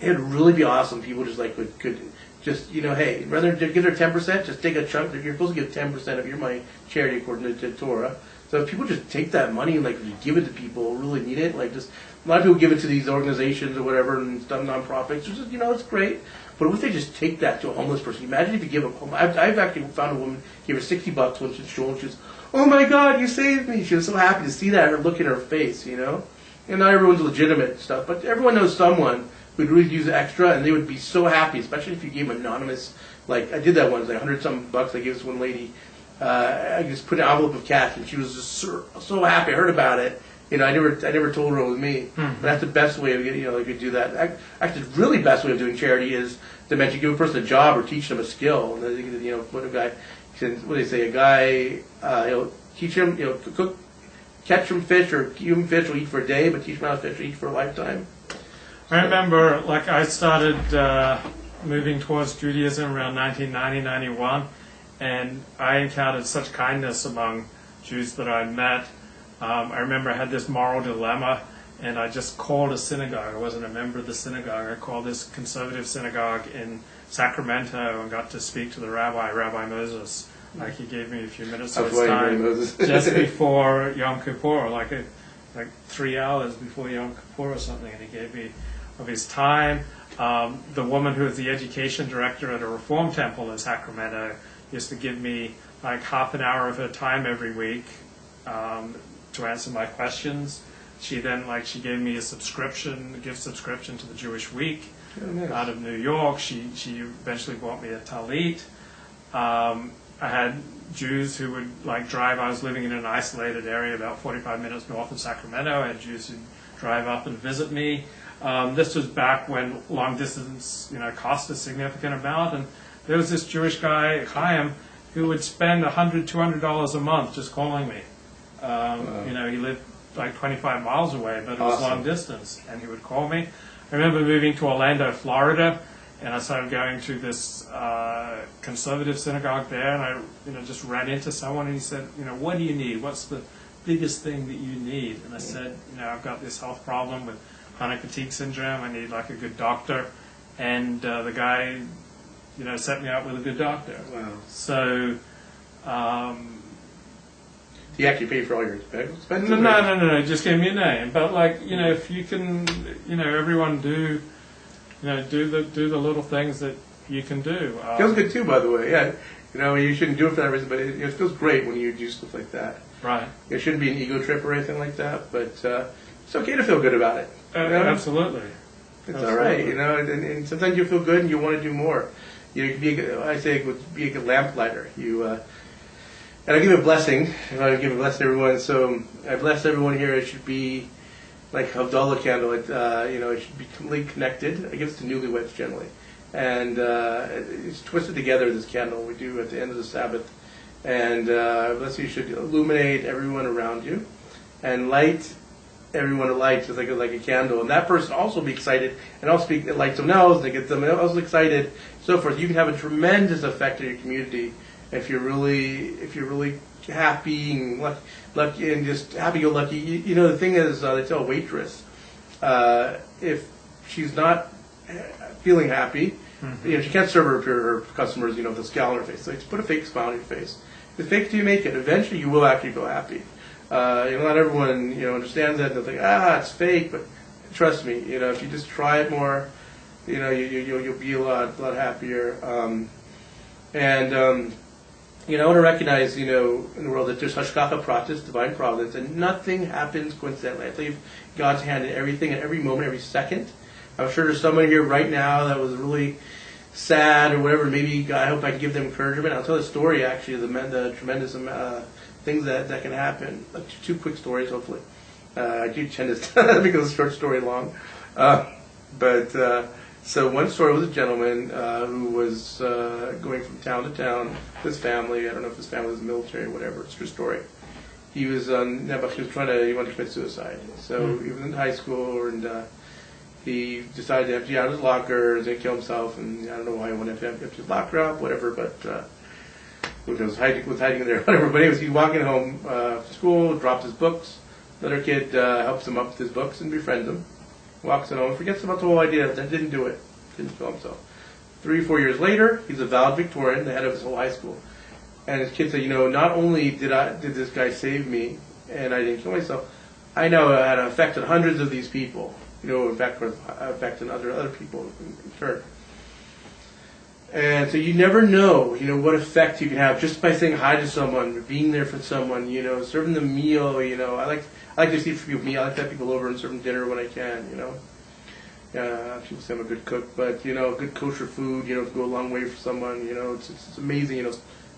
S2: it'd really be awesome. People just could just hey, rather than give their 10%, just take a chunk. You're supposed to give 10% of your money charity according to Torah. So if people just take that money and give it to people who really need it, just a lot of people give it to these organizations or whatever and some nonprofits. It's just it's great. But what if they just take that to a homeless person? Imagine if you give I've actually found a woman, gave her $60 once in school, and she was, oh my God, you saved me. She was so happy to see that, her look in her face, And not everyone's legitimate and stuff, but everyone knows someone who'd really use extra, and they would be so happy, especially if you gave them anonymous. I did that once, $100-something. I gave this one lady. I just put an envelope of cash, and she was just so happy. I heard about it. I never told her it was me. But that's the best way of getting. You could do that. Actually, the really best way of doing charity is to mention give a person a job or teach them a skill. And what a guy, what do they say? A guy, teach him, cook, catch him fish or keep him fish will eat for a day, but teach him how to fish will eat for a lifetime.
S1: I remember, I started moving towards Judaism around 1990, 91. And I encountered such kindness among Jews that I met. I remember I had this moral dilemma, and I just called a synagogue. I wasn't a member of the synagogue. I called this conservative synagogue in Sacramento and got to speak to the Rabbi Moses. He gave me a few minutes of his time just before Yom Kippur, 3 hours before Yom Kippur or something, and he gave me of his time. The woman who was the education director at a Reform temple in Sacramento used to give me half an hour of her time every week to answer my questions. She then she gave me a gift subscription to the Jewish Week out of New York. She eventually bought me a talit. I had Jews who would drive. I was living in an isolated area about 45 minutes north of Sacramento. I had Jews who'd drive up and visit me. This was back when long distance cost a significant amount, and there was this Jewish guy, Chaim, who would spend $100, $200 a month just calling me. He lived 25 miles away, but it was long distance, and he would call me. I remember moving to Orlando, Florida, and I started going to this conservative synagogue there, and I just ran into someone, and he said, what do you need? What's the biggest thing that you need? And I said, I've got this health problem with chronic fatigue syndrome. I need a good doctor. And the guy set me up with a good doctor.
S2: Wow.
S1: So,
S2: he actually paid for all your expenses?
S1: No, just gave me a name. But if you can, everyone do the little things that you can do.
S2: Feels good too, by the way. Yeah, you shouldn't do it for that reason, but it feels great when you do stuff like that.
S1: Right.
S2: It shouldn't be an ego trip or anything like that, but it's okay to feel good about it.
S1: Absolutely.
S2: It's all right, and sometimes you feel good and you want to do more. You can be a good lamplighter. And I give a blessing. I give a blessing to everyone. So I bless everyone here. It should be like Havdalah candle. It should be completely connected. I give it to newlyweds generally, and it's twisted together. This candle we do at the end of the Sabbath, and bless you should illuminate everyone around you, and light everyone a light, just like a candle, and that person also be excited, and also light someone else, and get them else excited, so forth. You can have a tremendous effect on your community if you're really happy and lucky and just happy-go-lucky, you know, the thing is, they tell a waitress, if she's not feeling happy, you know, she can't serve her customers, you know, with a scowl on her face. So just put a fake smile on your face. The fake till you make it. Eventually, you will actually feel happy. You know, not everyone, you know, understands that. They'll think, it's fake, but trust me, you know, if you just try it more, you know, you'll be a lot happier. You know, I want to recognize, you know, in the world that there's hashgacha pratis, divine providence, and nothing happens coincidentally. I believe God's hand in everything, at every moment, every second. I'm sure there's someone here right now that was really sad or whatever. Maybe I hope I can give them encouragement. I'll tell a story, actually, of the tremendous things that can happen. Like 2 quick stories, hopefully. I do tend to make a short story long. So one story was a gentleman who was going from town to town with his family. I don't know if his family was military or whatever. It's a true story. He was he wanted to commit suicide. So he was in high school, and he decided to empty out his locker and kill himself. And I don't know why he wanted to empty his locker out, whatever. But was hiding in there, whatever. But anyways, he's walking home from school, drops his books. Another kid helps him up with his books and befriends him. Walks it home, forgets about the whole idea, then didn't do it. Didn't kill himself. 3 or 4 years later, he's a valedictorian, the head of his whole high school. And his kid said, you know, not only did this guy save me, and I didn't kill myself, I know it had affected hundreds of these people. You know, in fact, affected other people in turn. And so you never know, you know, what effect you can have just by saying hi to someone, being there for someone, you know, serving them a meal, you know. I like to see people meal. I like to have people over and serve them dinner when I can, you know. People say I'm a good cook, but, you know, good kosher food, you know, go a long way for someone, you know. It's amazing, you know,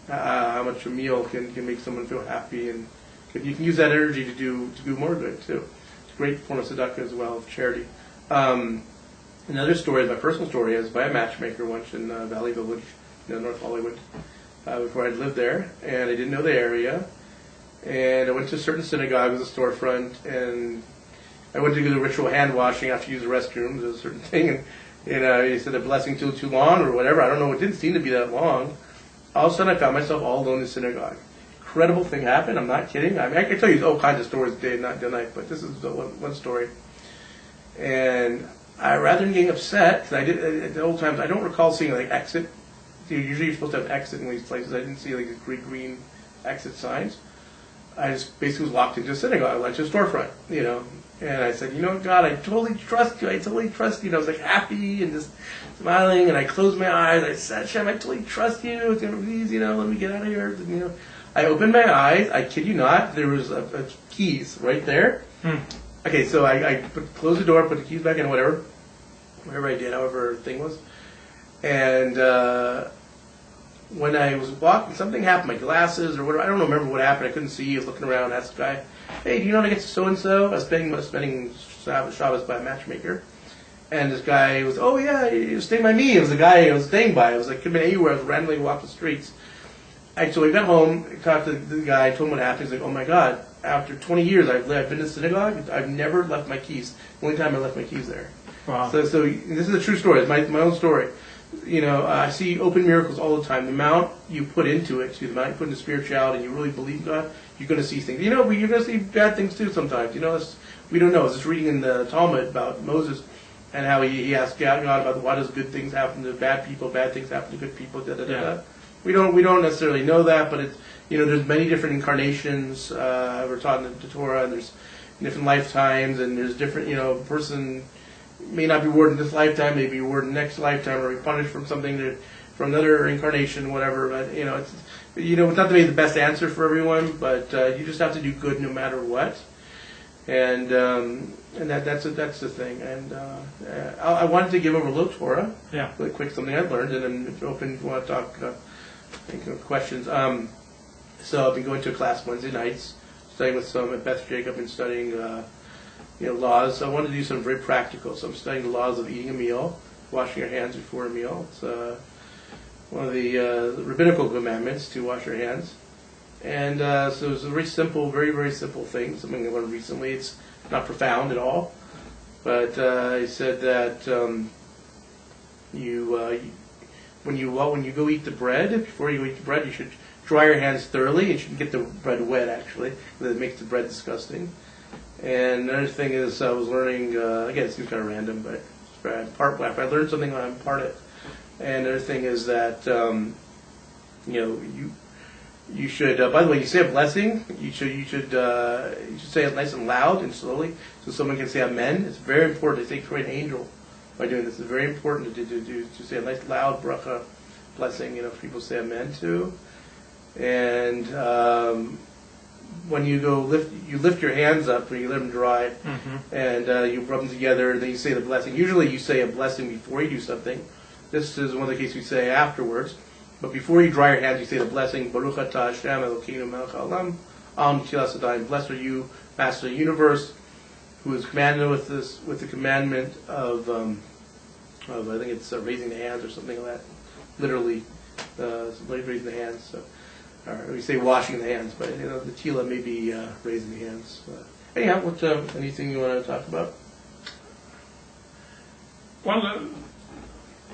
S2: how much a meal can make someone feel happy, and you can use that energy to do more good, too. It's a great form of tzedakah as well, of charity. Another story, my personal story, is by a matchmaker once in Valley Village, you know, North Hollywood, before I'd lived there, and I didn't know the area. And I went to a certain synagogue with a storefront, and I went to do the ritual hand washing after you use the restrooms. There's a certain thing, and you know, he said the blessing too long or whatever. I don't know. It didn't seem to be that long. All of a sudden, I found myself all alone in the synagogue. Incredible thing happened. I'm not kidding. I mean, I can tell you all kinds of stories day and night, but this is the one story. And rather than getting upset, because I did at the old times, I don't recall seeing like exit. Usually, you're supposed to have exit in these places. I didn't see like the green exit signs. I just basically was locked into a synagogue, like a storefront, you know. And I said, you know, God, I totally trust you. I totally trust you. And I was like happy and just smiling. And I closed my eyes. I said, Hashem, I totally trust you. It's gonna be easy, you know. Let me get out of here. And, you know, I opened my eyes. I kid you not. There was a keys right there. Okay, so I closed the door, put the keys back in, whatever I did, however the thing was. And when I was walking, something happened. My glasses or whatever. I don't remember what happened. I couldn't see. I was looking around. Asked the guy, "Hey, do you know how to get to so and so?" I was spending Shabbos by a matchmaker, and this guy was, "Oh yeah, he was staying by me." It was the guy I was staying by. I was like, could have been anywhere. I was randomly walking the streets. So I got home, talked to the guy, told him what happened. He's like, "Oh my God! After 20 years, I've been to synagogue. I've never left my keys. The only time I left my keys there."
S1: Wow.
S2: So this is a true story. It's my own story. You know, I see open miracles all the time. The amount you put into it, the amount you put into spirituality, and you really believe God, you're going to see things. You know, you're going to see bad things too sometimes. You know, we don't know. I was just reading in the Talmud about Moses and how he asked God about why does good things happen to bad people, bad things happen to good people. Da da da da. We don't necessarily know that, but it's, you know, there's many different incarnations. We're taught in the Torah, and there's different lifetimes, and there's different, you know, a person may not be rewarded in this lifetime, may be rewarded in the next lifetime, or be punished from something from another incarnation, whatever. But you know, it's not to be the best answer for everyone, but you just have to do good no matter what. And that's the thing. And I wanted to give over a little Torah, really quick, something I learned, and then if you're open, if you want to talk, questions. So I've been going to a class Wednesday nights, studying with some at Beth Jacob, and studying. Laws. I want to do something very practical. So I'm studying the laws of eating a meal, washing your hands before a meal. It's one of the rabbinical commandments to wash your hands. And so it's a very simple, very, very simple thing. Something I learned recently. It's not profound at all. But he said that when when you go eat the bread, before you eat the bread, you should dry your hands thoroughly. You shouldn't get the bread wet, actually, because it makes the bread disgusting. And another thing is, I was learning, again, it seems kind of random, but if I learned something, I impart it. And another thing is that, you should, by the way, you say a blessing, you should say it nice and loud and slowly, so someone can say amen. It's very important to say create an angel by doing this. It's very important to say a nice loud bracha blessing, people say amen to. And when you lift your hands up when you let them dry, and you rub them together, and then you say the blessing. Usually you say a blessing before you do something. This is one of the cases we say afterwards. But before you dry your hands, you say the blessing, Baruch atah Hashem Elokeinu melech haolam, Am Netilas Yadayim. Blessed are you, Master of the Universe, who is commanded with the commandment of I think it's raising the hands or something like that. Literally, raising the hands. So, or we say washing the hands, but the tila may be raising the hands. Anyhow, anything you want to talk about?
S1: Well,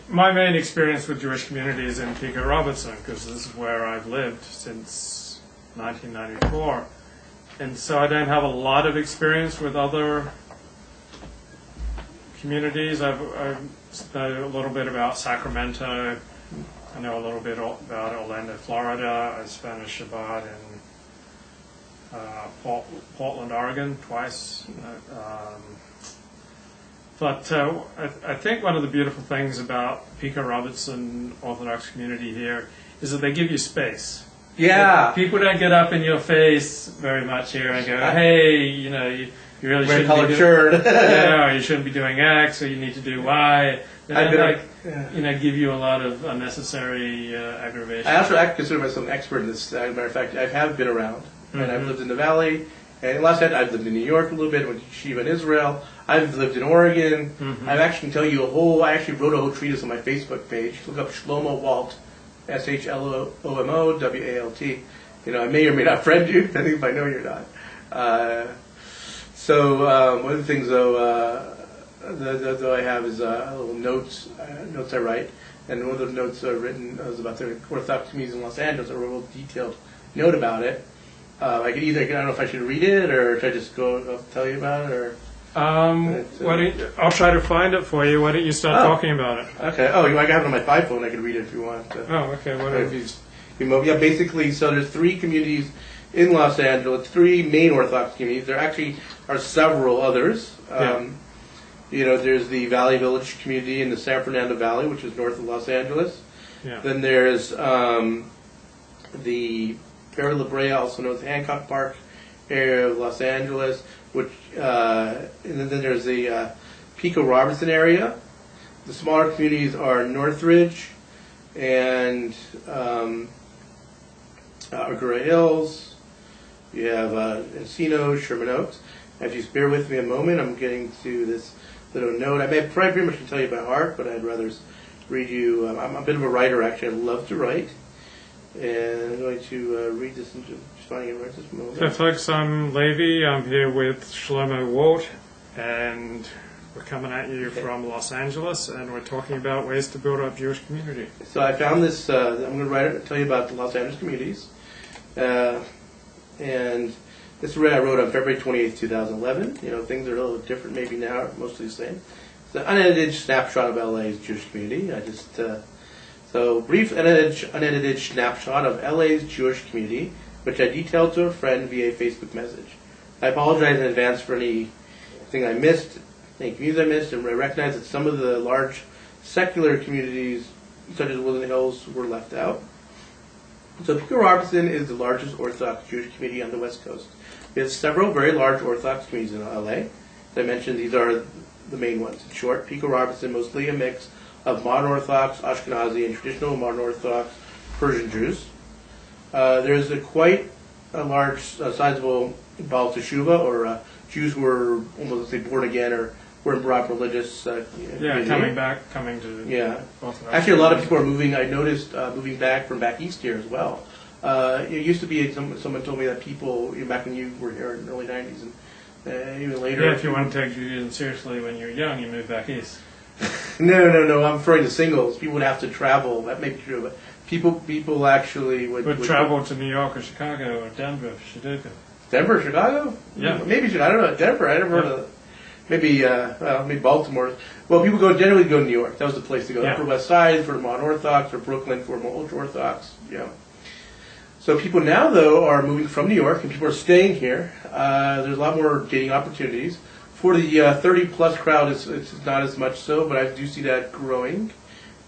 S1: my main experience with Jewish community is in Pico-Robertson, because this is where I've lived since 1994. And so I don't have a lot of experience with other communities. I know a little bit about Sacramento. I know a little bit about Orlando, Florida. I spent a Shabbat in Portland, Oregon twice. But I think one of the beautiful things about Pico-Robertson Orthodox community here is that they give you space.
S2: Yeah.
S1: People don't get up in your face very much here and go, hey, you really shouldn't be doing, you shouldn't be doing X, or you need to do Y. They don't give you a lot of unnecessary aggravation.
S2: I also consider myself an expert in this. As a matter of fact, I have been around, and I've lived in the Valley. And in Los Angeles, I've lived in New York a little bit, went to Yeshiva in Israel. I've lived in Oregon. I've actually tell you I actually wrote a whole treatise on my Facebook page. Look up Shlomo Walt, SHLOMO WALT. I may or may not friend you, depending if I know you're not. One of the things, though, I have is little notes I write. And one of the notes written was about the Orthodox communities in Los Angeles. I wrote a real detailed note about it. I don't know if I should read it, or should I just go tell you about it, or...
S1: I'll try to find it for you. Why don't you start talking about it?
S2: Okay. Oh, I have it on my iPhone. I can read it if you want.
S1: Okay.
S2: Basically, so there's 3 communities in Los Angeles, 3 main Orthodox communities. There actually are several others. There's the Valley Village community in the San Fernando Valley, which is north of Los Angeles. Yeah. Then there's the area La Brea, also known as Hancock Park area of Los Angeles, and then there's the Pico-Robertson area. The smaller communities are Northridge and Agoura Hills. You have Encino, Sherman Oaks. If you bear with me a moment, I'm getting to this little note. I may pretty much can tell you by heart, but I'd rather read you. I'm a bit of a writer, actually. I love to write. And I'm going to read this and just finding it right this moment.
S1: So folks, I'm Levi. I'm here with Shlomo Walt, and we're coming at you from Los Angeles, and we're talking about ways to build up Jewish community.
S2: So I found this, I'm going to tell you about the Los Angeles communities. And this is what I wrote on February 28th, 2011. Things are a little different maybe now, mostly the same. It's an unedited snapshot of LA's Jewish community. Brief unedited snapshot of LA's Jewish community, which I detailed to a friend via Facebook message. I apologize in advance for anything I missed, any communities I missed, and I recognize that some of the large secular communities, such as Woodland Hills, were left out. So Pico-Robertson is the largest Orthodox Jewish community on the West Coast. We have several very large Orthodox communities in LA. As I mentioned, these are the main ones. In short, Pico-Robertson, mostly a mix of modern Orthodox, Ashkenazi, and traditional modern Orthodox Persian Jews. There's quite a large, sizable Baal Teshuvah, or Jews who were almost, let's say, born again, or were in broad religious
S1: coming to Orthodox.
S2: Actually, a lot of people are moving. I noticed moving back from back east here as well. It used to be, someone told me that people, back when you were here in the early 90s, and even later.
S1: Yeah, if you want to take Judaism seriously when you're young, you move back east.
S2: No. I'm referring to singles. People would have to travel. That may be true, but people actually would
S1: travel to New York or Chicago or Denver if she did go.
S2: Denver, Chicago?
S1: Yeah.
S2: Maybe I don't know. Denver. I never heard of it. Maybe Baltimore. Well, people generally go to New York. That was the place to go.
S1: Yeah.
S2: Upper West Side for the modern Orthodox, or Brooklyn for more ultra Orthodox. Yeah. So people now, though, are moving from New York, and people are staying here. There's a lot more dating opportunities. For the 30-plus crowd, it's not as much so, but I do see that growing.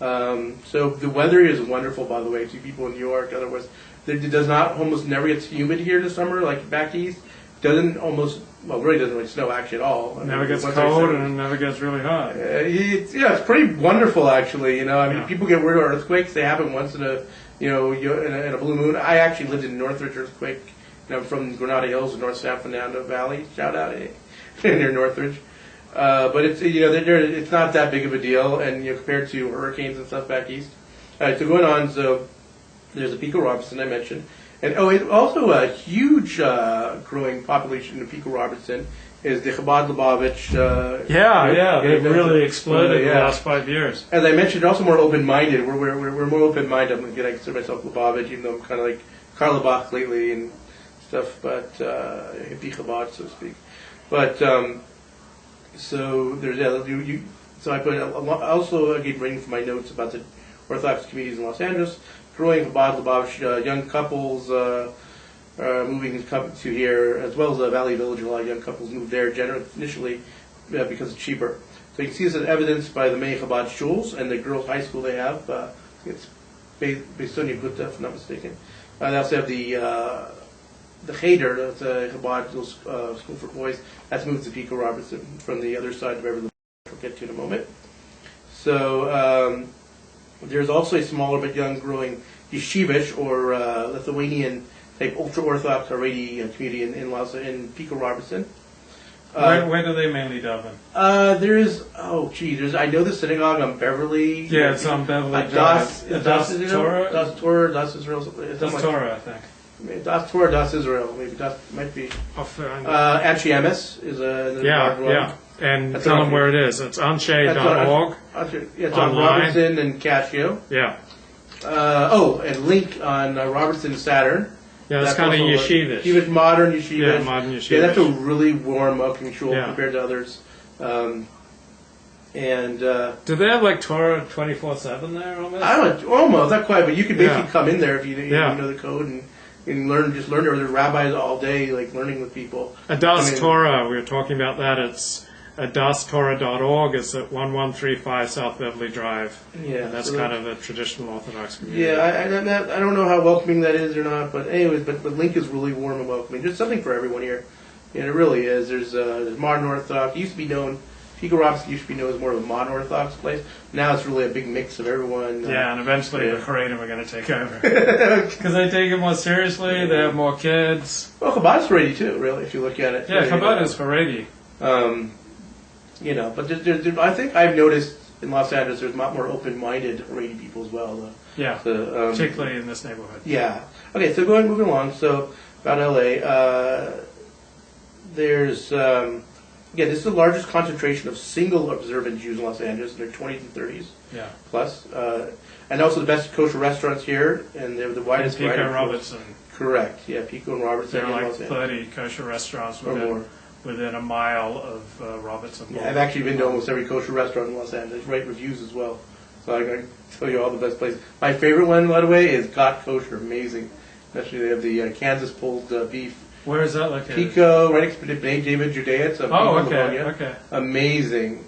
S2: So the weather is wonderful, by the way, to people in New York. Otherwise, it does not almost never gets humid here this summer, like back east. Doesn't almost, well, really doesn't really snow actually at all.
S1: It never gets cold and it never gets really hot.
S2: It's pretty wonderful actually. I mean, people get worried about earthquakes. They happen once in a in a blue moon. I actually lived in Northridge earthquake. From Granada Hills in North San Fernando Valley. Shout out near Northridge. But it's it's not that big of a deal, and compared to hurricanes and stuff back east. All right, so going on. So there's a Pico-Robertson I mentioned. And it's also a huge growing population in Pico-Robertson is the Chabad Lubavitch.
S1: They've really exploded in the last 5 years.
S2: As I mentioned, also more open-minded. We're more open-minded. I consider myself Lubavitch, even though I'm kind of like Karlbach lately and stuff, but hippie Chabad, so to speak. But so there's so I put also I gave reading for my notes about the Orthodox communities in Los Angeles. Growing Chabad Lubavitch, young couples moving to here, as well as the Valley Village. A lot of young couples moved there initially because it's cheaper. So you can see this as evidenced by the many Chabad shuls and the girls' high school they have. It's Besonia Gutta, if I'm not mistaken. They also have the Cheder, that's a Chabad school for boys. That's moved to Pico-Robertson from the other side of Beverly. We'll get to in a moment. So. There's also a smaller but young growing yeshivish or Lithuanian type ultra Orthodox Haredi community in Pico-Robertson.
S1: Where do they mainly daven?
S2: There's I know the synagogue on Beverly.
S1: Yeah, it's on Beverly
S2: Das
S1: Torah.
S2: Das Torah, Das Israel.
S1: Das Torah, I think.
S2: Das Torah, Das Israel. Maybe Das might be. Anshe Emes is another one.
S1: Yeah. And tell them where it is. It's anshe.org.
S2: It's on Robertson and Cascio.
S1: Yeah.
S2: And Link on Robertson and Saturn.
S1: Yeah, that's kind of yeshivish.
S2: Yeshivish, modern yeshivish.
S1: Yeah, modern yeshivish.
S2: Yeah, that's a really warm, welcoming shul compared to others.
S1: Do they have like Torah 24/7 there almost?
S2: Almost, not quite, but you could basically come in there if you know the code and learn. There's rabbis all day, like learning with people.
S1: Adas Torah, we were talking about that. It's adastorah.org. It's at 1135 South Beverly Drive. Yeah, and that's kind of a traditional Orthodox community.
S2: Yeah, I don't know how welcoming that is or not, but anyways, but Link is really warm and welcoming. There's something for everyone here. Yeah, it really is. There's modern Orthodox. It used to be known. Pico-Robertson used to be known as more of a modern Orthodox place. Now it's really a big mix of everyone.
S1: And eventually the Haredim are going to take over. Because they take it more seriously, they have more kids.
S2: Well, Chabad is Haredi too, really, if you look at it.
S1: Yeah, Chabad is Haredi.
S2: But I think I've noticed in Los Angeles there's a lot more open-minded Haredi people as well.
S1: Particularly in this neighborhood.
S2: Yeah. Okay, so moving along. So about LA, there's... this is the largest concentration of single observant Jews in Los Angeles in their 20s and 30s plus. And also the best kosher restaurants here, and they're the widest variety.
S1: Pico-Robertson.
S2: Correct, Pico and Robertson.
S1: There are like 30 kosher restaurants within a mile of Robertson.
S2: Yeah, I've actually been to almost every kosher restaurant in Los Angeles, write reviews as well. So I can tell you all the best places. My favorite one, by the way, is Got Kosher, amazing. Especially they have the Kansas pulled beef.
S1: Where is that located?
S2: Pico, right next to B'nai David, Judea. It's
S1: okay.
S2: Amazing.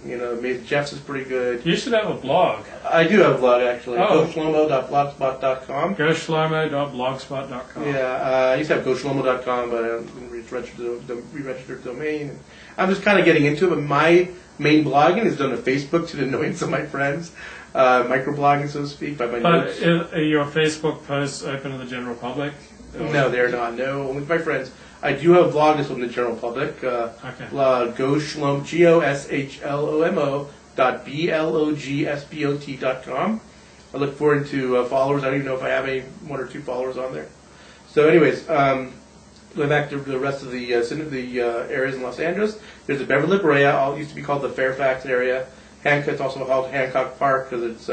S2: Jeff's is pretty good.
S1: You should have a blog.
S2: I do have a blog, actually. GoShlomo.blogspot.com.
S1: GoShlomo.blogspot.com.
S2: I used to have GoShlomo.com, but I re-registered the domain. I'm just kind of getting into it, but my main blogging is done on Facebook to the annoyance of my friends. Microblogging, so to speak, by my notes.
S1: But are your Facebook posts open to the general public?
S2: No, they're not. No, only my friends. I do have a blog that's open to the general public. GoShlomo, GoShlomo.blogsspot.com. I look forward to followers. I don't even know if I have any 1 or 2 followers on there. So anyways, going back to the rest of the areas in Los Angeles, there's the Beverly Brea, all used to be called the Fairfax area. Hancock, it's also called Hancock Park because it's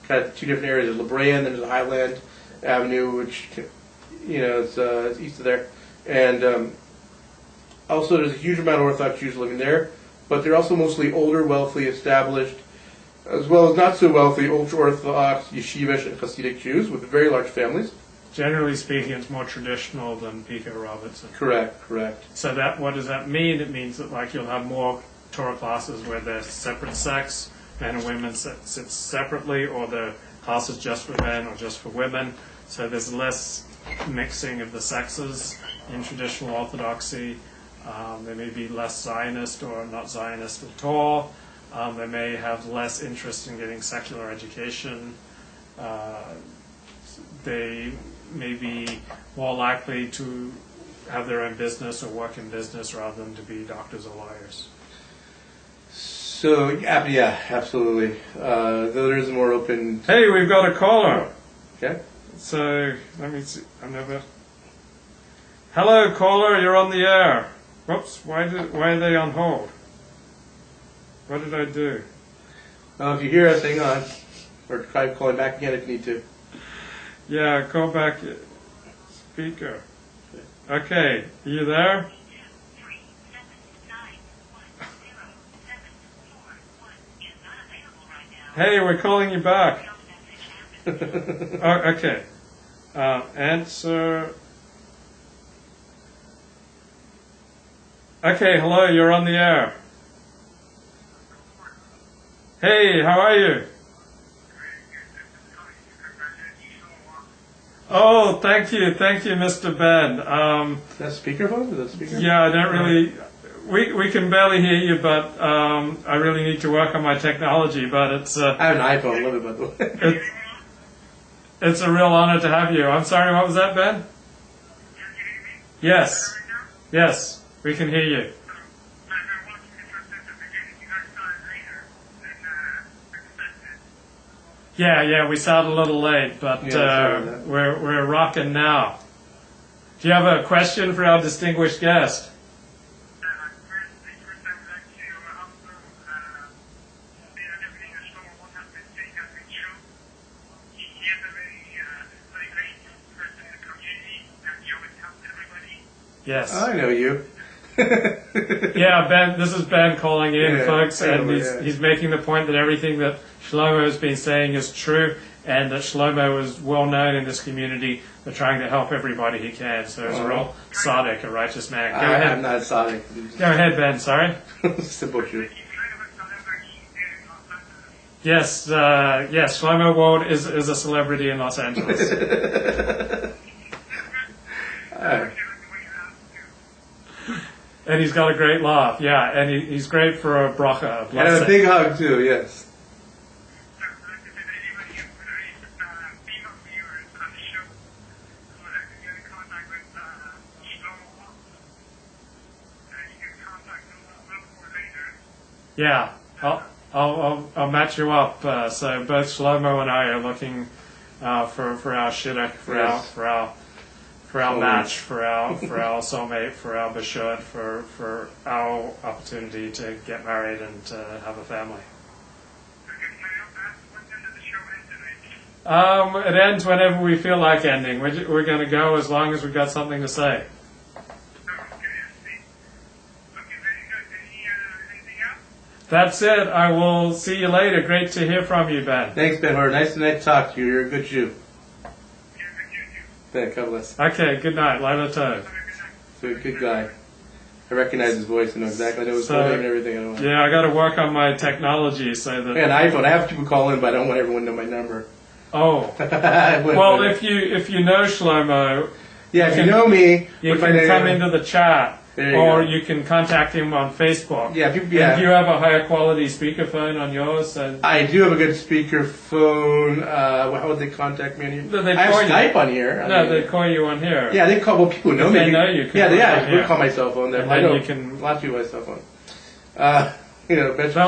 S2: kind of two different areas. There's La Brea and then there's Highland Avenue, which it's east of there. And also there's a huge amount of Orthodox Jews living there, but they're also mostly older, wealthy, established, as well as not so wealthy, ultra-Orthodox, yeshivish, and Hasidic Jews with very large families.
S1: Generally speaking, it's more traditional than Pico-Robertson.
S2: Correct.
S1: So what does that mean? It means that like you'll have more Torah classes where they're separate sex, men and women sit separately, or the classes just for men or just for women. So there's less mixing of the sexes in traditional Orthodoxy. They may be less Zionist or not Zionist at all. They may have less interest in getting secular education. They may be more likely to have their own business or work in business rather than to be doctors or lawyers.
S2: So, yeah, absolutely. Though there is a more open...
S1: Hey, we've got a caller.
S2: Okay.
S1: So, let me see. Hello, caller, you're on the air. Whoops, why are they on hold? What did I do?
S2: Well, if you hear us, hang on. Or try calling back again if you need to.
S1: Yeah, call back speaker. Okay, are you there? Hey, we're calling you back. Oh, okay. Answer. Okay, hello, you're on the air. Hey, how are you? Oh, thank you, Mr. Ben.
S2: Is that speakerphone? Is that speaker?
S1: Yeah, I don't really. We can barely hear you, but I really need to work on my technology. But it's.
S2: I have an iPhone. Love it, by the way.
S1: It's a real honor to have you. I'm sorry, what was that, Ben? Yes. Yes, we can hear you. Yeah, we started a little late, but we're rocking now. Do you have a question for our distinguished guest? Yes.
S2: I know you.
S1: Yeah, Ben. This is Ben calling in, folks, and he's making the point that everything that Shlomo has been saying is true, and that Shlomo is well known in this community for trying to help everybody he can. So he's a real tzaddik, a righteous man. Go ahead.
S2: I'm not a tzaddik.
S1: Go ahead, Ben. Sorry.
S2: Simple truth.
S1: Yes. Shlomo Wald is a celebrity in Los Angeles. And he's got a great laugh, yeah, and he's great for a bracha.
S2: And a big hug, too, yes.
S1: Yeah, I'll match you up. So both Shlomo and I are looking for our shidduch, for our match, for our soulmate, for our bashut, for our opportunity to get married and to have a family. It ends whenever we feel like ending. We're going to go as long as we've got something to say. That's it. I will see you later. Great to hear from you, Ben.
S2: Thanks, Ben Hart. Nice to talk to you. You're a good Jew. Ben, God bless.
S1: Okay, good night. Lila Tov.
S2: So, good guy. I recognize his voice and know exactly. I know his full name and everything.
S1: Yeah, I got to work on my technology so that.
S2: Yeah, an iPhone. I have people call in, but I don't want everyone to know my number.
S1: Oh. Well, if you know Shlomo.
S2: Yeah, if you know me,
S1: you can come into the chat. Or you can contact him on Facebook.
S2: Yeah,
S1: do you have a higher quality speakerphone on yours?
S2: I do have a good speakerphone. How would they contact me on here?
S1: No,
S2: I have Skype on here.
S1: They call you on here.
S2: Yeah, they call people who know me.
S1: They know you.
S2: I call my cell phone.
S1: And
S2: I know
S1: you can.
S2: A lot of people have my cell phone. That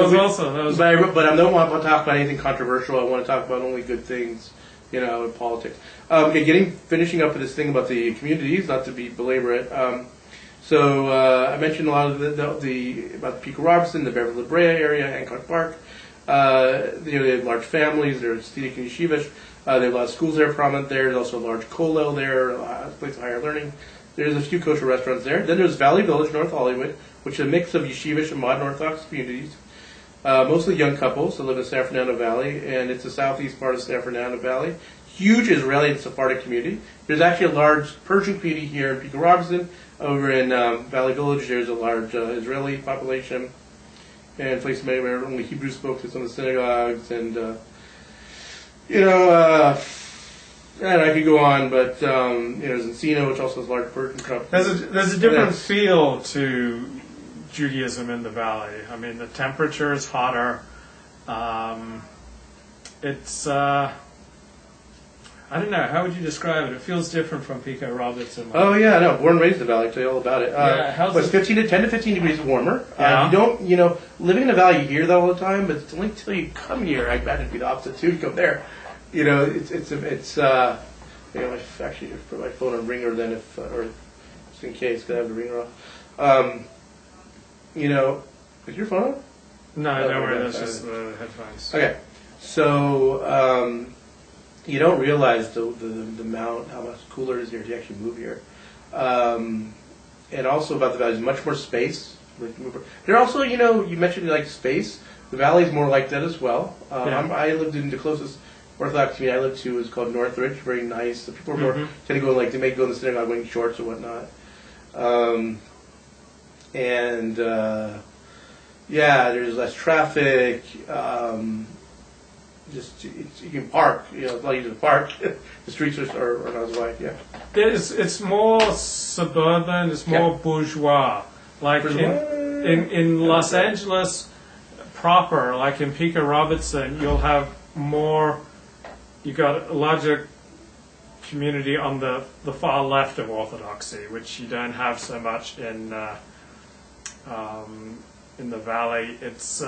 S1: was awesome.
S2: But I don't want to talk about anything controversial. I want to talk about only good things. In politics. Finishing up with this thing about the communities, not to belabor it. So I mentioned a lot of about the Pico-Robertson, the Beverly La Brea area, Hancock Park. They have large families. They're Hasidic and yeshivish. There are a lot of schools there prominent there. There's also a large kollel there, a place of higher learning. There's a few kosher restaurants there. Then there's Valley Village, North Hollywood, which is a mix of yeshivish and modern Orthodox communities. Mostly young couples that live in San Fernando Valley, and it's the southeast part of San Fernando Valley. Huge Israeli and Sephardic community. There's actually a large Persian community here in Pico-Robertson. Over in Valley Village, there's a large Israeli population, and places where only Hebrew spoke to some of the synagogues, and and I could go on, but there's Encino, which also has large Persian population.
S1: There's a different feel to Judaism in the valley. I mean, the temperature is hotter. It's I don't know. How would you describe it? It feels different from Pico-Robertson.
S2: Oh yeah, no. Born and raised in the valley. I'll tell you all about it.
S1: How's
S2: it? 10 to 15 degrees warmer.
S1: Yeah.
S2: You don't, living in the valley, you hear that all the time, but it's only until you come here. I imagine it'd be the opposite too. You go there, it's I actually put my phone on ringer then or just in case, because I have the ringer off. Is your phone on?
S1: No, don't worry. That's just the headphones.
S2: Okay, so. You don't realize the amount, how much cooler it is here if you actually move here. And also about the valley, there's much more space. There also, you mentioned like space. The valley is more like that as well. I lived in the closest Orthodox community I lived to is called Northridge. Very nice. The people are more, tend to go they may go in the synagogue wearing shorts or whatnot. There's less traffic. You can park, allow you to park. The streets are not as wide, yeah.
S1: It's more suburban, it's more bourgeois. Like in Los Angeles proper, like in Pico-Robertson, you'll have you got a larger community on the far left of Orthodoxy, which you don't have so much in the valley. It's